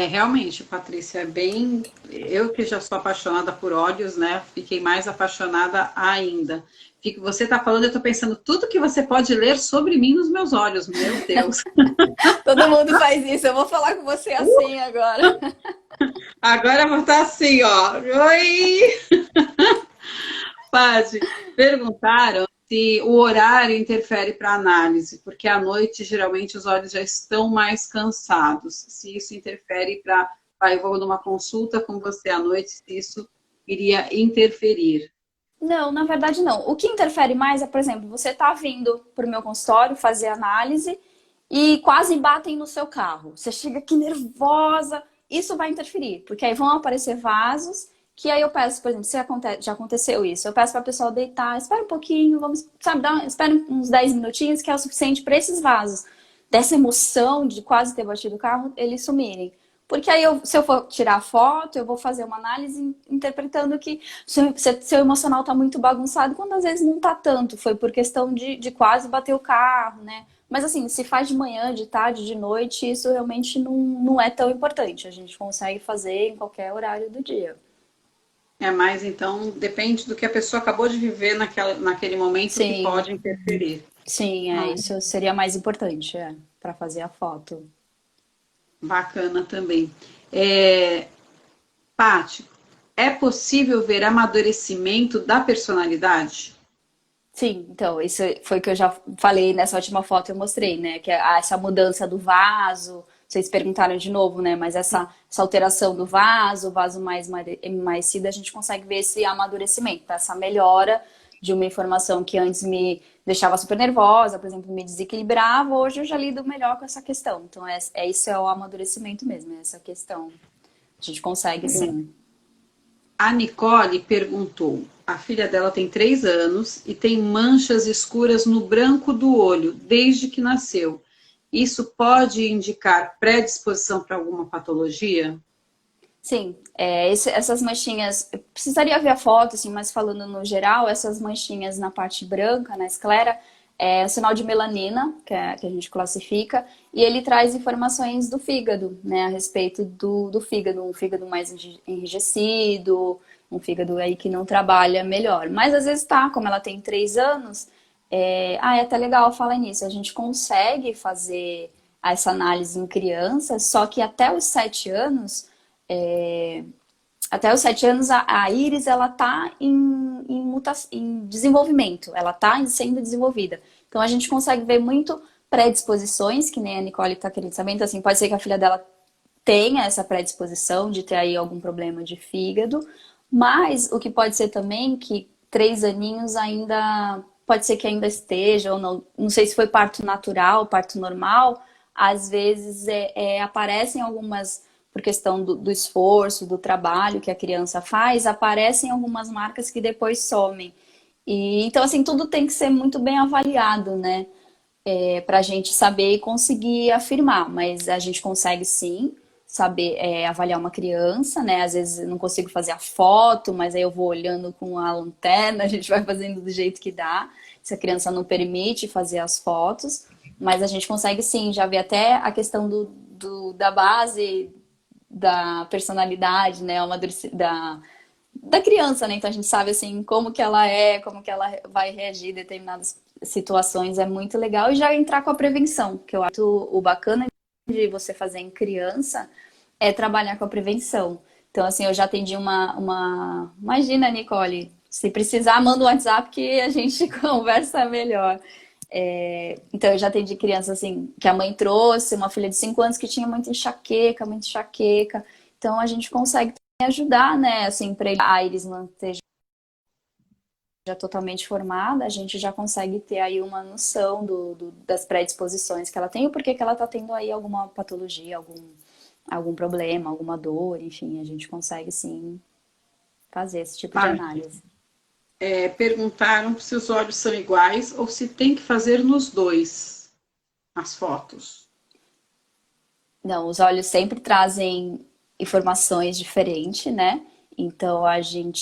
Realmente, Patrícia, é bem. Eu que já sou apaixonada por óleos, né? Fiquei mais apaixonada ainda. Você está falando, eu estou pensando tudo que você pode ler sobre mim nos meus olhos, meu Deus. Todo mundo faz isso. Eu vou falar com você assim agora. Agora eu vou estar assim, ó. Oi! Pode. Perguntaram se o horário interfere para a análise, porque à noite geralmente os olhos já estão mais cansados. Se isso interfere para. Eu vou numa consulta com você à noite, se isso iria interferir. Não, na verdade não. O que interfere mais é, por exemplo, você está vindo para o meu consultório fazer análise e quase batem no seu carro. Você chega aqui nervosa, isso vai interferir, porque aí vão aparecer vasos que aí eu peço, por exemplo, se já aconteceu isso, eu peço para a pessoa deitar, espera um pouquinho, vamos, sabe, espera uns 10 minutinhos que é o suficiente para esses vasos, dessa emoção de quase ter batido o carro, eles sumirem. Porque aí, se eu for tirar foto, eu vou fazer uma análise interpretando que seu emocional está muito bagunçado, quando às vezes não está tanto. Foi por questão de quase bater o carro, né? Mas assim, se faz de manhã, de tarde, de noite, isso realmente não é tão importante. A gente consegue fazer em qualquer horário do dia. É mais, então, depende do que a pessoa acabou de viver naquele momento que Sim, pode interferir. sim, Ah, isso seria mais importante, para fazer a foto. bacana também. É, Paty, é possível ver amadurecimento da personalidade? Sim, então, isso foi o que eu já falei nessa última foto, eu mostrei, né? Que é essa mudança do vaso, vocês perguntaram de novo, né? Mas essa alteração do vaso, o vaso mais emagrecido, a gente consegue ver esse amadurecimento, tá? Essa melhora de uma informação que antes me deixava super nervosa, por exemplo, me desequilibrava, hoje eu já lido melhor com essa questão. Então, isso é o amadurecimento mesmo, é essa questão. A gente consegue, sim. A Nicole perguntou: a filha dela tem 3 anos e tem manchas escuras no branco do olho desde que nasceu. Isso pode indicar predisposição para alguma patologia? Sim, essas manchinhas, eu precisaria ver a foto, assim, mas falando no geral, essas manchinhas na parte branca, na esclera, é um sinal de melanina, que a gente classifica, e ele traz informações do fígado, né, a respeito do fígado, um fígado mais enrijecido, um fígado aí que não trabalha melhor. Mas às vezes tá, como ela tem 3 anos, é até legal falar nisso, a gente consegue fazer essa análise em crianças, só que até os 7 anos é, até os 7 anos, a íris ela está em desenvolvimento, ela está sendo desenvolvida. Então a gente consegue ver muito predisposições, que nem a Nicole está querendo saber. Então, assim, pode ser que a filha dela tenha essa predisposição de ter aí algum problema de fígado, mas o que pode ser também que 3 aninhos ainda pode ser que ainda esteja, ou não sei se foi parto natural, parto normal, às vezes aparecem algumas por questão do esforço, do trabalho que a criança faz, aparecem algumas marcas que depois somem. E, então, assim, tudo tem que ser muito bem avaliado, né? Para a gente saber e conseguir afirmar. Mas a gente consegue sim saber avaliar uma criança, né? Às vezes eu não consigo fazer a foto, mas aí eu vou olhando com a lanterna, a gente vai fazendo do jeito que dá. Se a criança não permite fazer as fotos, mas a gente consegue sim, já ver até a questão da base da personalidade, né, da criança, né? Então a gente sabe assim como que ela como que ela vai reagir em determinadas situações, é muito legal e já entrar com a prevenção, que eu acho o bacana de você fazer em criança é trabalhar com a prevenção. Então assim, eu já atendi imagina, Nicole, se precisar, manda um WhatsApp que a gente conversa melhor. Então, eu já atendi criança assim, que a mãe trouxe, uma filha de 5 anos que tinha muita enxaqueca, muita enxaqueca. Então, a gente consegue ajudar, né, assim, para a Iris manter já totalmente formada, a gente já consegue ter aí uma noção das predisposições que ela tem, ou porque que ela está tendo aí alguma patologia, algum problema, alguma dor, enfim, a gente consegue sim fazer esse tipo de Paty, análise. perguntaram se os olhos são iguais ou se tem que fazer nos dois as fotos. Não, os olhos sempre trazem informações diferentes, né? Então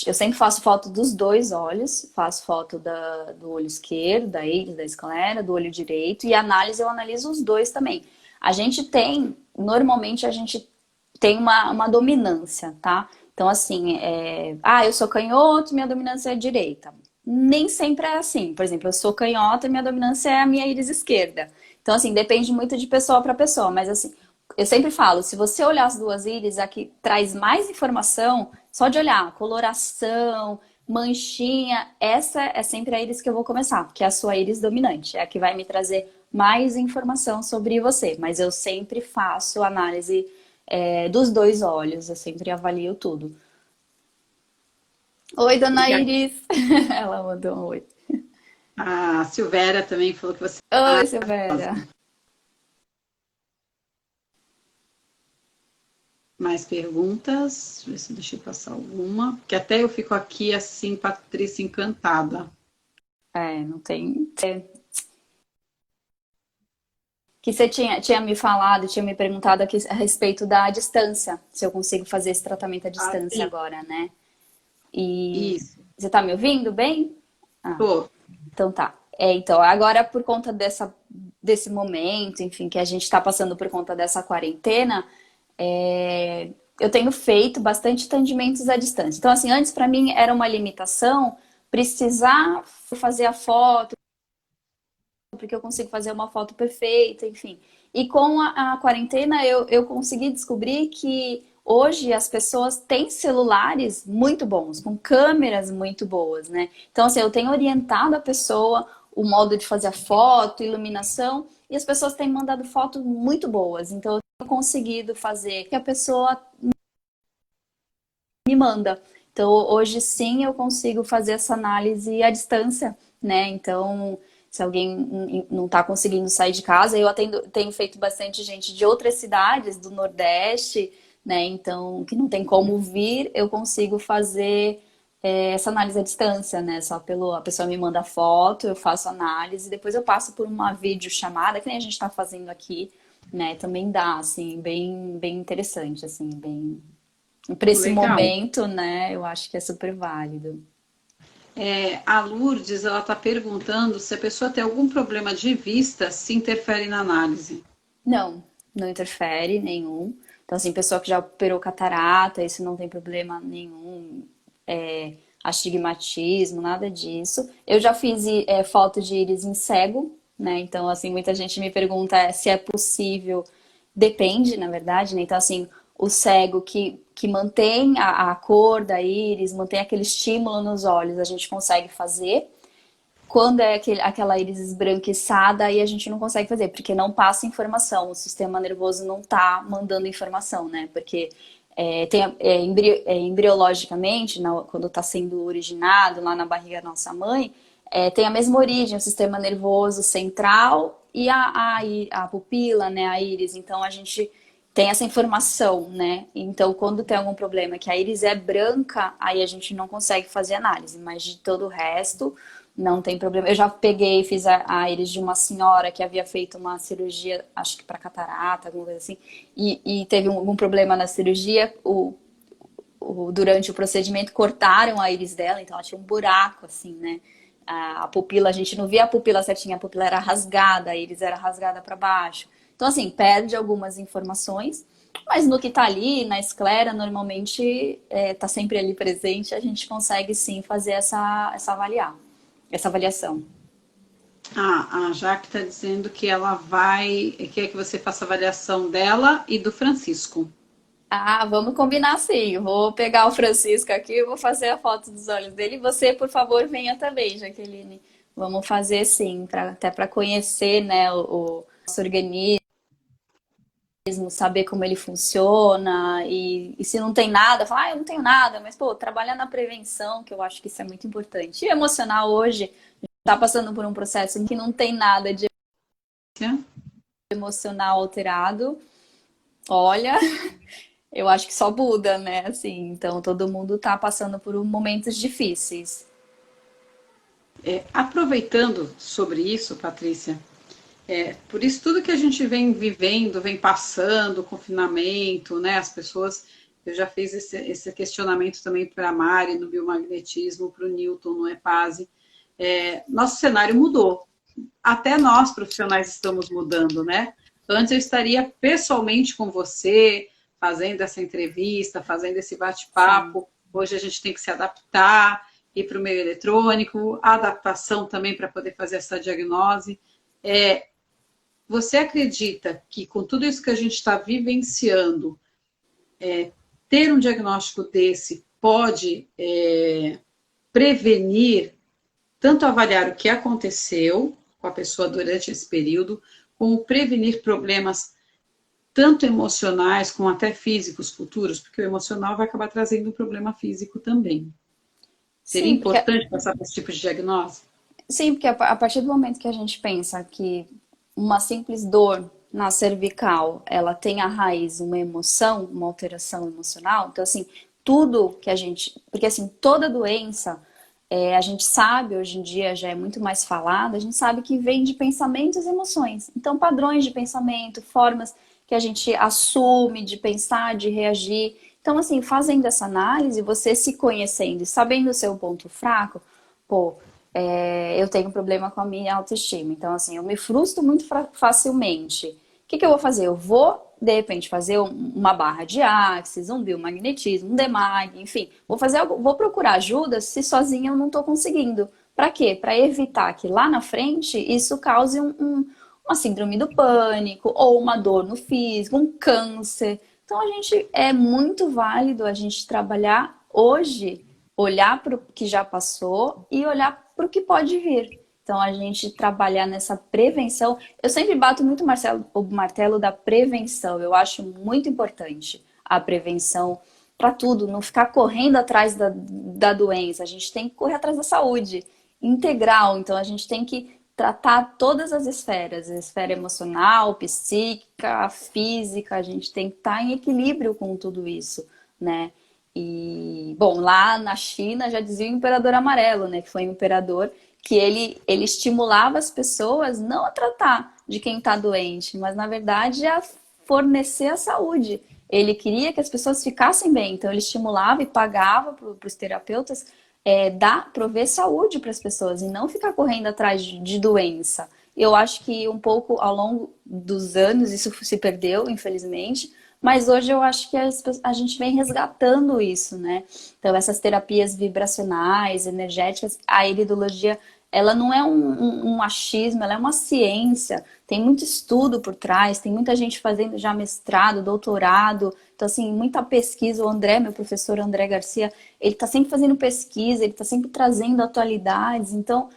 eu sempre faço foto dos dois olhos, faço foto do olho esquerdo, da íris, da esclera, do olho direito e análise eu analiso os dois também. Normalmente a gente tem uma dominância, tá? Então assim, eu sou canhoto, minha dominância é direita. Nem sempre é assim. Por exemplo, eu sou canhota, minha dominância é a minha íris esquerda. Então assim, depende muito de pessoa para pessoa, mas assim, eu sempre falo, se você olhar as duas íris, a que traz mais informação, só de olhar, coloração, manchinha, essa é sempre a íris que eu vou começar, porque é a sua íris dominante, é a que vai me trazer mais informação sobre você. Mas eu sempre faço análise, dos dois olhos, eu sempre avalio tudo. Oi, dona E Iris! Ela mandou um oi. a Silvéria também falou que você... Oi, Silvéria! Mais perguntas? Deixa eu passar alguma. Porque até eu fico aqui assim, Patrícia, encantada. Não tem. Que você tinha me falado, tinha me perguntado aqui a respeito da distância, se eu consigo fazer esse tratamento à Ah, distância sim. agora, né? E Isso. você tá me ouvindo bem? Ah, Tô. então tá. Então, agora por conta desse momento, enfim, que a gente está passando por conta dessa quarentena, eu tenho feito bastante atendimentos à distância. Então, assim, antes para mim era uma limitação precisar fazer a foto, porque eu consigo fazer uma foto perfeita, enfim. E com a quarentena eu consegui descobrir que hoje as pessoas têm celulares muito bons, com câmeras muito boas, né? Então, assim, eu tenho orientado a pessoa o modo de fazer a foto, iluminação, e as pessoas têm mandado fotos muito boas. Então, eu tenho conseguido fazer que a pessoa me manda. Então, hoje sim eu consigo fazer essa análise à distância, né? Então, se alguém não está conseguindo sair de casa, tenho feito bastante gente de outras cidades do Nordeste, né? Então, que não tem como vir, eu consigo fazer essa análise à distância, né? A pessoa me manda foto, eu faço análise, depois eu passo por uma videochamada, que nem a gente está fazendo aqui, né? Também dá, assim, bem, bem interessante, assim, bem para esse Legal. momento, né? Eu acho que é super válido. A Lourdes, ela está perguntando se a pessoa tem algum problema de vista, se interfere na análise. Não, não interfere nenhum. Então, assim, pessoa que já operou catarata, isso não tem problema nenhum. Astigmatismo, nada disso. Eu já fiz foto de íris em cego, né? Então, assim, muita gente me pergunta se é possível. Depende, na verdade, né? Então, assim, o cego que mantém a cor da íris, mantém aquele estímulo nos olhos, a gente consegue fazer. Quando é aquela íris esbranquiçada, aí a gente não consegue fazer, porque não passa informação, o sistema nervoso não tá mandando informação, né? Porque embriologicamente, quando está sendo originado lá na barriga da nossa mãe, tem a mesma origem, o sistema nervoso central e a pupila, né, a íris. Então a gente tem essa informação, né? Então quando tem algum problema que a íris é branca, aí a gente não consegue fazer análise, mas de todo o resto não tem problema. Eu já peguei e fiz a íris de uma senhora que havia feito uma cirurgia, acho que para catarata, alguma coisa assim, e teve algum problema na cirurgia. Durante o procedimento cortaram a íris dela, então ela tinha um buraco, assim, né? A pupila, a gente não via a pupila certinha, a pupila era rasgada, a íris era rasgada para baixo. Então, assim, perde algumas informações, mas no que tá ali, na esclera, normalmente tá sempre ali presente, a gente consegue sim fazer essa avaliação. A Jaque está dizendo que ela quer que você faça a avaliação dela e do Francisco. Ah, vamos combinar sim. Vou pegar o Francisco aqui, eu vou fazer a foto dos olhos dele. E você, por favor, venha também, Jaqueline. Vamos fazer sim, até para conhecer, né, o nosso organismo, saber como ele funciona. E se não tem nada, falar, eu não tenho nada, mas pô, trabalhar na prevenção, que eu acho que isso é muito importante. E emocional hoje, está passando por um processo em que não tem nada de emocional alterado. Olha, eu acho que só muda, né? Assim, então todo mundo tá passando por momentos difíceis. Aproveitando sobre isso, Patrícia, Por isso, tudo que a gente vem vivendo, vem passando, confinamento, né? As pessoas. Eu já fiz esse questionamento também para a Mari no biomagnetismo, para o Newton no EPASE. Nosso cenário mudou. Até nós, profissionais, estamos mudando, né? Antes eu estaria pessoalmente com você, fazendo essa entrevista, fazendo esse bate-papo. Hoje a gente tem que se adaptar, ir para o meio eletrônico, a adaptação também para poder fazer essa diagnose. Você acredita que com tudo isso que a gente está vivenciando, ter um diagnóstico desse pode prevenir, tanto avaliar o que aconteceu com a pessoa durante esse período, como prevenir problemas tanto emocionais como até físicos futuros, porque o emocional vai acabar trazendo um problema físico também. Seria Sim, porque, importante passar por esse tipo de diagnose? sim, porque a partir do momento que a gente pensa que uma simples dor na cervical, ela tem a raiz uma emoção, uma alteração emocional, então assim, tudo que a gente... Porque assim, toda doença, a gente sabe, hoje em dia já é muito mais falado, a gente sabe que vem de pensamentos e emoções. Então, padrões de pensamento, formas que a gente assume de pensar, de reagir. Então, assim, fazendo essa análise, você se conhecendo e sabendo o seu ponto fraco, pô, eu tenho um problema com a minha autoestima. Então, assim, eu me frustro muito facilmente. O que que eu vou fazer? Eu vou, de repente, fazer uma barra de Axis, um biomagnetismo, um DMAG, enfim. Vou fazer algo, vou procurar ajuda se sozinha eu não estou conseguindo. Para quê? Para evitar que lá na frente isso cause uma síndrome do pânico, ou uma dor no físico, um câncer. Então, a gente é muito válido a gente trabalhar hoje, olhar para o que já passou e olhar para o que pode vir. Então, a gente trabalhar nessa prevenção. Eu sempre bato muito o martelo da prevenção. Eu acho muito importante a prevenção para tudo, não ficar correndo atrás da doença. A gente tem que correr atrás da saúde integral. Então, a gente tem que tratar todas as esferas, a esfera emocional, psíquica, física. A gente tem que estar em equilíbrio com tudo isso, né? E, bom, lá na China já dizia o imperador amarelo, né? Que foi um imperador que ele estimulava as pessoas não a tratar de quem está doente, mas na verdade a fornecer a saúde. Ele queria que as pessoas ficassem bem, então ele estimulava e pagava para os terapeutas prover saúde para as pessoas e não ficar correndo atrás de doença. Eu acho que um pouco ao longo dos anos isso se perdeu, infelizmente, mas hoje eu acho que a gente vem resgatando isso, né? Então, essas terapias vibracionais, energéticas, a iridologia, ela não é um achismo, ela é uma ciência. Tem muito estudo por trás, tem muita gente fazendo já mestrado, doutorado. Então, assim, muita pesquisa. O André, meu professor André Garcia, ele está sempre fazendo pesquisa, ele está sempre trazendo atualidades. Então,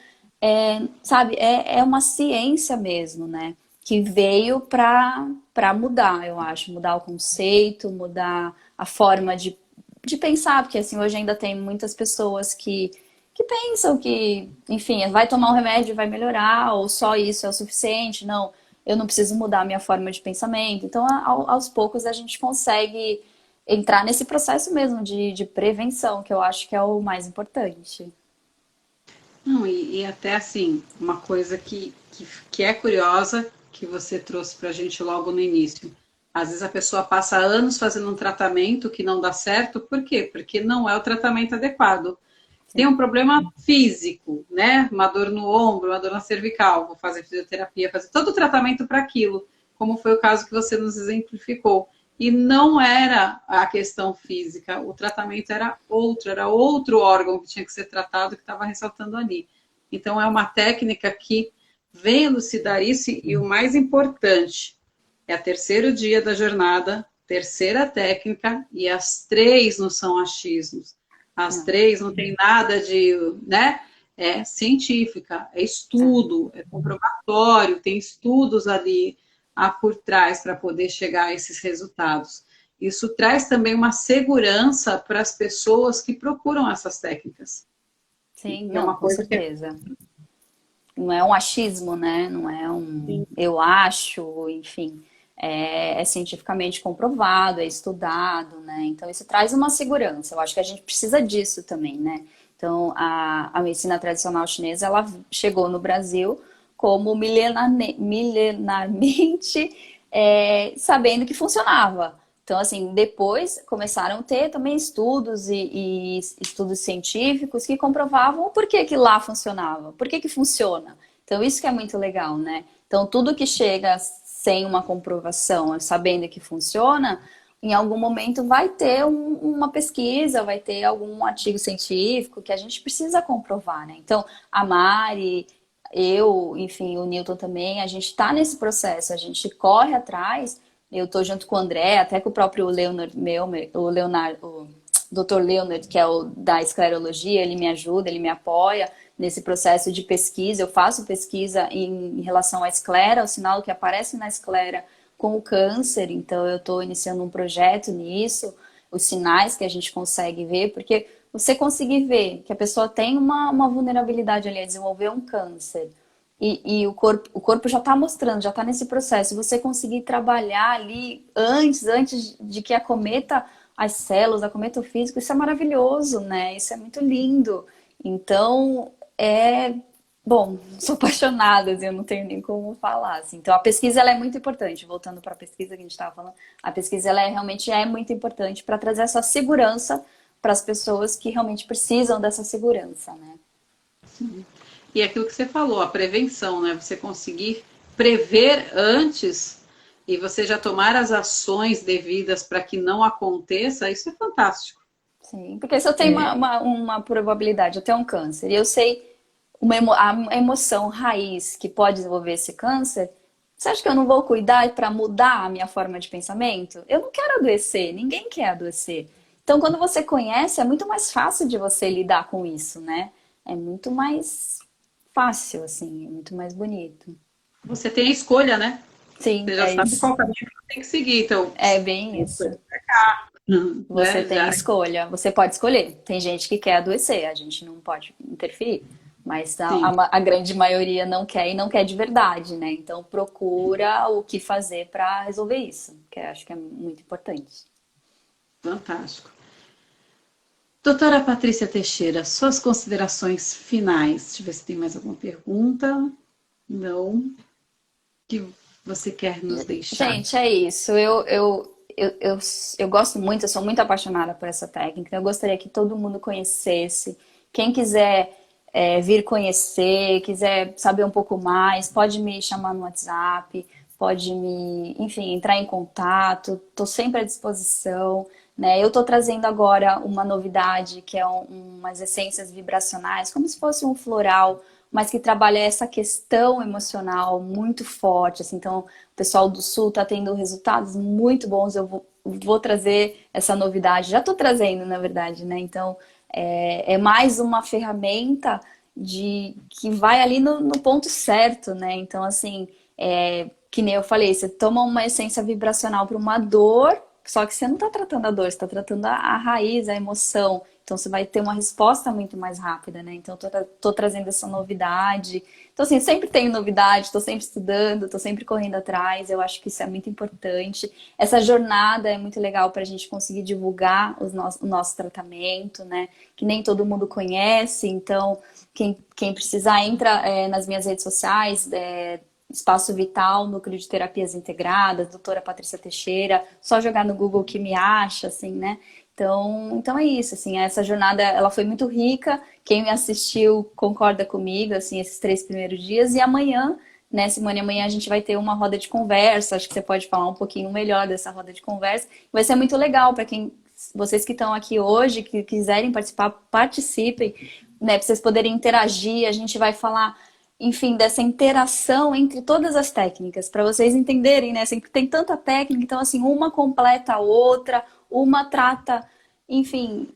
sabe, é uma ciência mesmo, né? Que veio para mudar, eu acho, mudar o conceito, mudar a forma de pensar, porque assim, hoje ainda tem muitas pessoas que pensam que, enfim, vai tomar um remédio e vai melhorar, ou só isso é o suficiente, não, eu não preciso mudar a minha forma de pensamento. Então, aos poucos, a gente consegue entrar nesse processo mesmo de prevenção, que eu acho que é o mais importante. Não, e até assim, uma coisa que é curiosa, que você trouxe para a gente logo no início. Às vezes a pessoa passa anos fazendo um tratamento que não dá certo, por quê? Porque não é o tratamento adequado. Tem um problema físico, né? Uma dor no ombro, uma dor na cervical, vou fazer fisioterapia, fazer todo o tratamento para aquilo, como foi o caso que você nos exemplificou. E não era a questão física, o tratamento era outro órgão que tinha que ser tratado que estava ressaltando ali. Então, é uma técnica que vem elucidar isso, e o mais importante, é o terceiro dia da jornada, terceira técnica, e as três não são achismos. As Não. três não tem nada de, né? É científica, é estudo, é comprobatório, tem estudos ali por trás para poder chegar a esses resultados. Isso traz também uma segurança para as pessoas que procuram essas técnicas. Sim, É não, uma com coisa que certeza. Não é um achismo, né? Não é eu acho, enfim. É cientificamente comprovado, é estudado, né? Então isso traz uma segurança. Eu acho que a gente precisa disso também, né? Então a medicina tradicional chinesa, ela chegou no Brasil como milenarmente sabendo que funcionava. Então, assim, depois começaram a ter também estudos e estudos científicos que comprovavam o porquê que lá funcionava, por que funciona. Então, isso que é muito legal, né? Então, tudo que chega sem uma comprovação, sabendo que funciona, em algum momento vai ter uma pesquisa, vai ter algum artigo científico que a gente precisa comprovar, né? Então, a Mari, eu, enfim, o Newton também, a gente está nesse processo, a gente corre atrás. Eu estou junto com o André, até com o próprio Leonard, o Leonardo, o Dr. Leonard, que é o da esclerologia, ele me ajuda, ele me apoia nesse processo de pesquisa. Eu faço pesquisa em relação à esclera, o sinal que aparece na esclera com o câncer, então eu estou iniciando um projeto nisso, os sinais que a gente consegue ver, porque você conseguir ver que a pessoa tem uma vulnerabilidade ali a desenvolver um câncer, e o corpo já está mostrando, já está nesse processo, você conseguir trabalhar ali antes de que acometa as células, acometa o físico, isso é maravilhoso, né? Isso é muito lindo. Então, bom, sou apaixonada, assim, eu não tenho nem como falar, assim. Então, a pesquisa ela é muito importante. Voltando para a pesquisa que a gente estava falando, a pesquisa ela realmente é muito importante para trazer essa segurança para as pessoas que realmente precisam dessa segurança, né? Sim. E aquilo que você falou, a prevenção, né? Você conseguir prever antes e você já tomar as ações devidas para que não aconteça, isso é fantástico. Sim, porque se eu tenho uma probabilidade, eu tenho um câncer, e eu sei a emoção raiz que pode desenvolver esse câncer, você acha que eu não vou cuidar para mudar a minha forma de pensamento? Eu não quero adoecer, ninguém quer adoecer. Então, quando você conhece, é muito mais fácil de você lidar com isso, né? É muito mais fácil, assim, é muito mais bonito. Você tem a escolha, né? Sim, Você já é sabe isso. qual caminho que tem que seguir. Então, É bem isso. Você né? tem escolha, você pode escolher. Tem gente que quer adoecer, a gente não pode interferir. Mas Sim, a grande maioria não quer e não quer de verdade, né? Então procura o que fazer para resolver isso, que eu acho que é muito importante. fantástico. Doutora Patrícia Teixeira, suas considerações finais. Deixa eu ver se tem mais alguma pergunta. Não. Que você quer nos deixar? Gente, é isso. Eu gosto muito, eu sou muito apaixonada por essa técnica. Então eu gostaria que todo mundo conhecesse. Quem quiser vir conhecer, quiser saber um pouco mais, pode me chamar no WhatsApp, pode enfim, entrar em contato. Estou sempre à disposição. Né? Eu estou trazendo agora uma novidade que é umas essências vibracionais, como se fosse um floral, mas que trabalha essa questão emocional muito forte. Assim, então, o pessoal do Sul está tendo resultados muito bons. Eu vou trazer essa novidade. Já estou trazendo, na verdade, né? Então, é mais uma ferramenta que vai ali no ponto certo, né? Então, assim, que nem eu falei, você toma uma essência vibracional para uma dor, só que você não está tratando a dor, você está tratando a raiz, a emoção. Então você vai ter uma resposta muito mais rápida, né? Então tô trazendo essa novidade. Então, assim, sempre tenho novidade, estou sempre estudando, estou sempre correndo atrás. Eu acho que isso é muito importante. Essa jornada é muito legal para a gente conseguir divulgar o nosso tratamento, né? Que nem todo mundo conhece. Então, quem precisar, entra nas minhas redes sociais, Espaço Vital, Núcleo de Terapias Integradas, doutora Patrícia Teixeira, só jogar no Google que me acha, assim, né? Então é isso, assim, essa jornada, ela foi muito rica, quem me assistiu concorda comigo, assim, esses 3 primeiros dias, e amanhã, né, Simone, amanhã a gente vai ter uma roda de conversa, acho que você pode falar um pouquinho melhor dessa roda de conversa, vai ser muito legal para vocês que estão aqui hoje, que quiserem participar, participem, né, para vocês poderem interagir, a gente vai falar enfim, dessa interação entre todas as técnicas, para vocês entenderem, né? Assim, tem tanta técnica, então, assim, uma completa a outra, uma trata, enfim,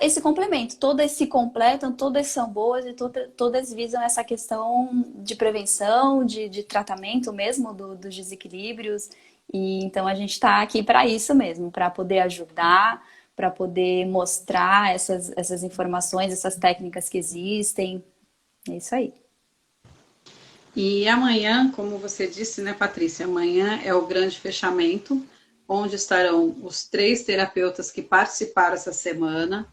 esse complemento. Todas se completam, todas são boas e todas visam essa questão de prevenção, de tratamento mesmo dos desequilíbrios. E então a gente está aqui para isso mesmo, para poder ajudar, para poder mostrar essas informações, essas técnicas que existem. É isso aí. E amanhã, como você disse, né, Patrícia? Amanhã é o grande fechamento, onde estarão os 3 terapeutas que participaram essa semana.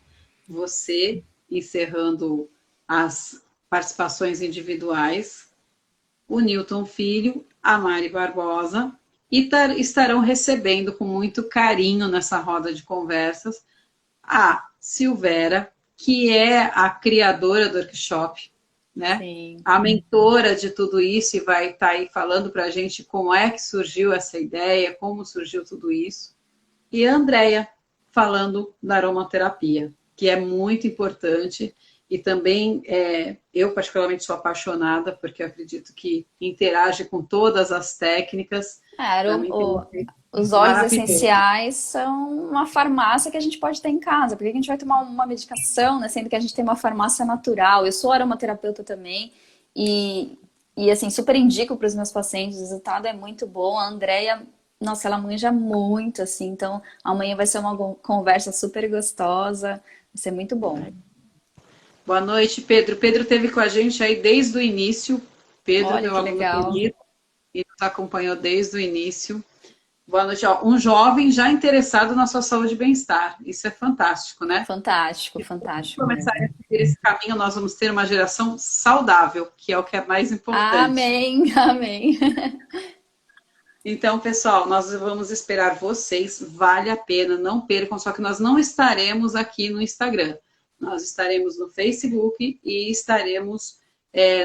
Você encerrando as participações individuais. o Newton Filho, a Mari Barbosa, e estarão recebendo com muito carinho nessa roda de conversas a Silvera, que é a criadora do workshop, né? Sim. A mentora de tudo isso e vai estar aí falando para a gente como é que surgiu essa ideia, como surgiu tudo isso. E a Andrea falando da aromaterapia, que é muito importante e também eu particularmente sou apaixonada porque eu acredito que interage com todas as técnicas. Para mim tem um efeito Os óleos maravilhoso. essenciais são uma farmácia que a gente pode ter em casa. Por que a gente vai tomar uma medicação, né? Sendo que a gente tem uma farmácia natural. Eu sou aromaterapeuta também e assim, super indico para os meus pacientes. O resultado é muito bom. A Andrea, nossa, ela manja muito, assim. Então, amanhã vai ser uma conversa super gostosa. Vai ser muito bom. Boa noite, Pedro. Pedro esteve com a gente aí desde o início. Pedro, Olha meu que aluno legal. querido, e nos acompanhou desde o início. Boa noite. Ó, um jovem já interessado na sua saúde e bem-estar. Isso é fantástico, né? Fantástico, Se fantástico começar a mesmo. seguir esse caminho, nós vamos ter uma geração saudável, que é o que é mais importante. Amém, amém. Então, pessoal, nós vamos esperar vocês. Vale a pena, não percam. Só que nós não estaremos aqui no Instagram. Nós estaremos no Facebook e estaremos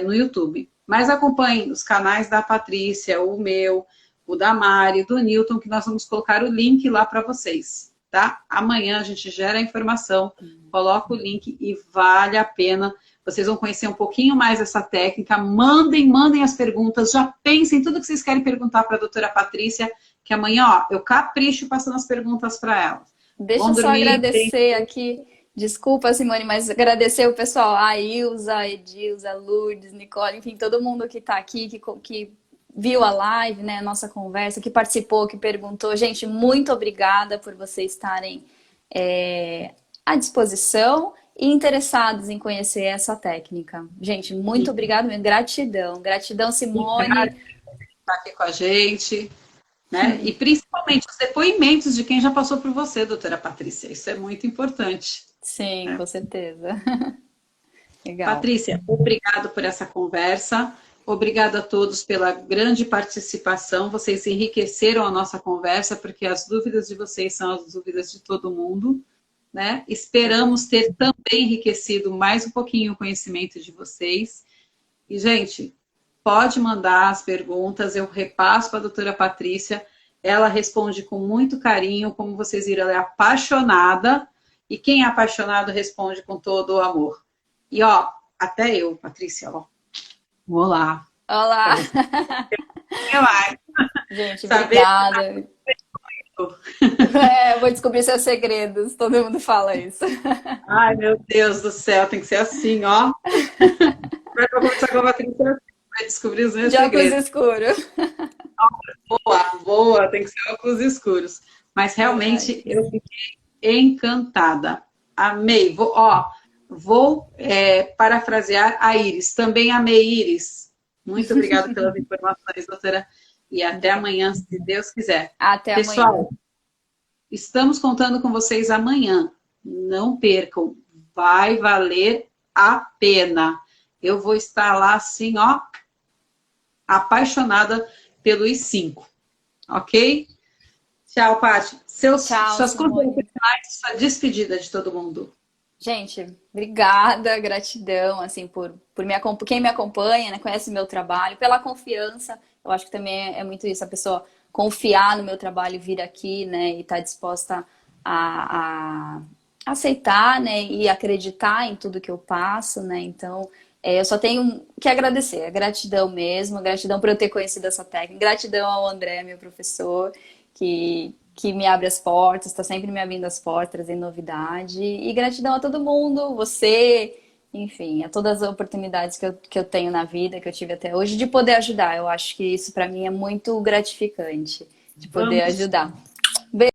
no YouTube. Mas acompanhem os canais da Patrícia, o meu, o da Mari, do Newton, que nós vamos colocar o link lá para vocês, tá? Amanhã a gente gera a informação, coloca o link e vale a pena. Vocês vão conhecer um pouquinho mais essa técnica. Mandem as perguntas, já pensem tudo que vocês querem perguntar para a doutora Patrícia, que amanhã, ó, eu capricho passando as perguntas para ela. Deixa Vão eu só dormir, agradecer aqui. Desculpa, Simone, mas agradecer o pessoal, a Ilza, a Edilza, a Lourdes, Nicole, enfim, todo mundo que está aqui, que viu a live, né, a nossa conversa, que participou, que perguntou. Gente, muito obrigada por vocês estarem à disposição e interessados em conhecer essa técnica. Gente, muito obrigada, gratidão. Gratidão, Simone. estar aqui com a gente, né? E principalmente os depoimentos de quem já passou por você, doutora Patrícia. Isso é muito importante. Sim, com certeza. Legal. Patrícia, obrigado por essa conversa. Obrigada a todos pela grande participação. Vocês enriqueceram a nossa conversa, porque as dúvidas de vocês são as dúvidas de todo mundo, né? Esperamos ter também enriquecido mais um pouquinho o conhecimento de vocês. E, gente, pode mandar as perguntas, eu repasso para a doutora Patrícia, ela responde com muito carinho, como vocês viram, ela é apaixonada, e quem é apaixonado responde com todo o amor. E, ó, até eu, Patrícia, ó, vou lá. Olá. Vai. Gente, Saber obrigada. Vou descobrir seus segredos. Todo mundo fala isso. Ai, meu Deus do céu, tem que ser assim, ó. Vai conversar com a Patrícia, vai descobrir os meus De óculos segredos. escuros. Boa, tem que ser óculos escuros. Mas realmente eu fiquei encantada. Amei. Vou parafrasear a Iris. Também amei, Iris. Muito obrigada pelas informações, doutora. E até amanhã, se Deus quiser. Até Pessoal, amanhã. estamos contando com vocês amanhã. Não percam. Vai valer a pena. Eu vou estar lá assim, ó, apaixonada pelo I5. Ok? Tchau, Paty. Tchau, Suas Simone. considerações finais, sua despedida de todo mundo. Gente, obrigada, gratidão, assim, quem me acompanha, né, conhece o meu trabalho, pela confiança. Eu acho que também é muito isso, a pessoa confiar no meu trabalho, vir aqui, né, e estar disposta a aceitar, né, e acreditar em tudo que eu passo, né. Então, eu só tenho que agradecer, a gratidão mesmo, a gratidão por eu ter conhecido essa técnica, gratidão ao André, meu professor, que me abre as portas, está sempre me abrindo as portas, trazendo novidade. E gratidão a todo mundo, você, enfim, a todas as oportunidades que eu tenho na vida, que eu tive até hoje, de poder ajudar. Eu acho que isso para mim é muito gratificante, de poder Vamos ajudar.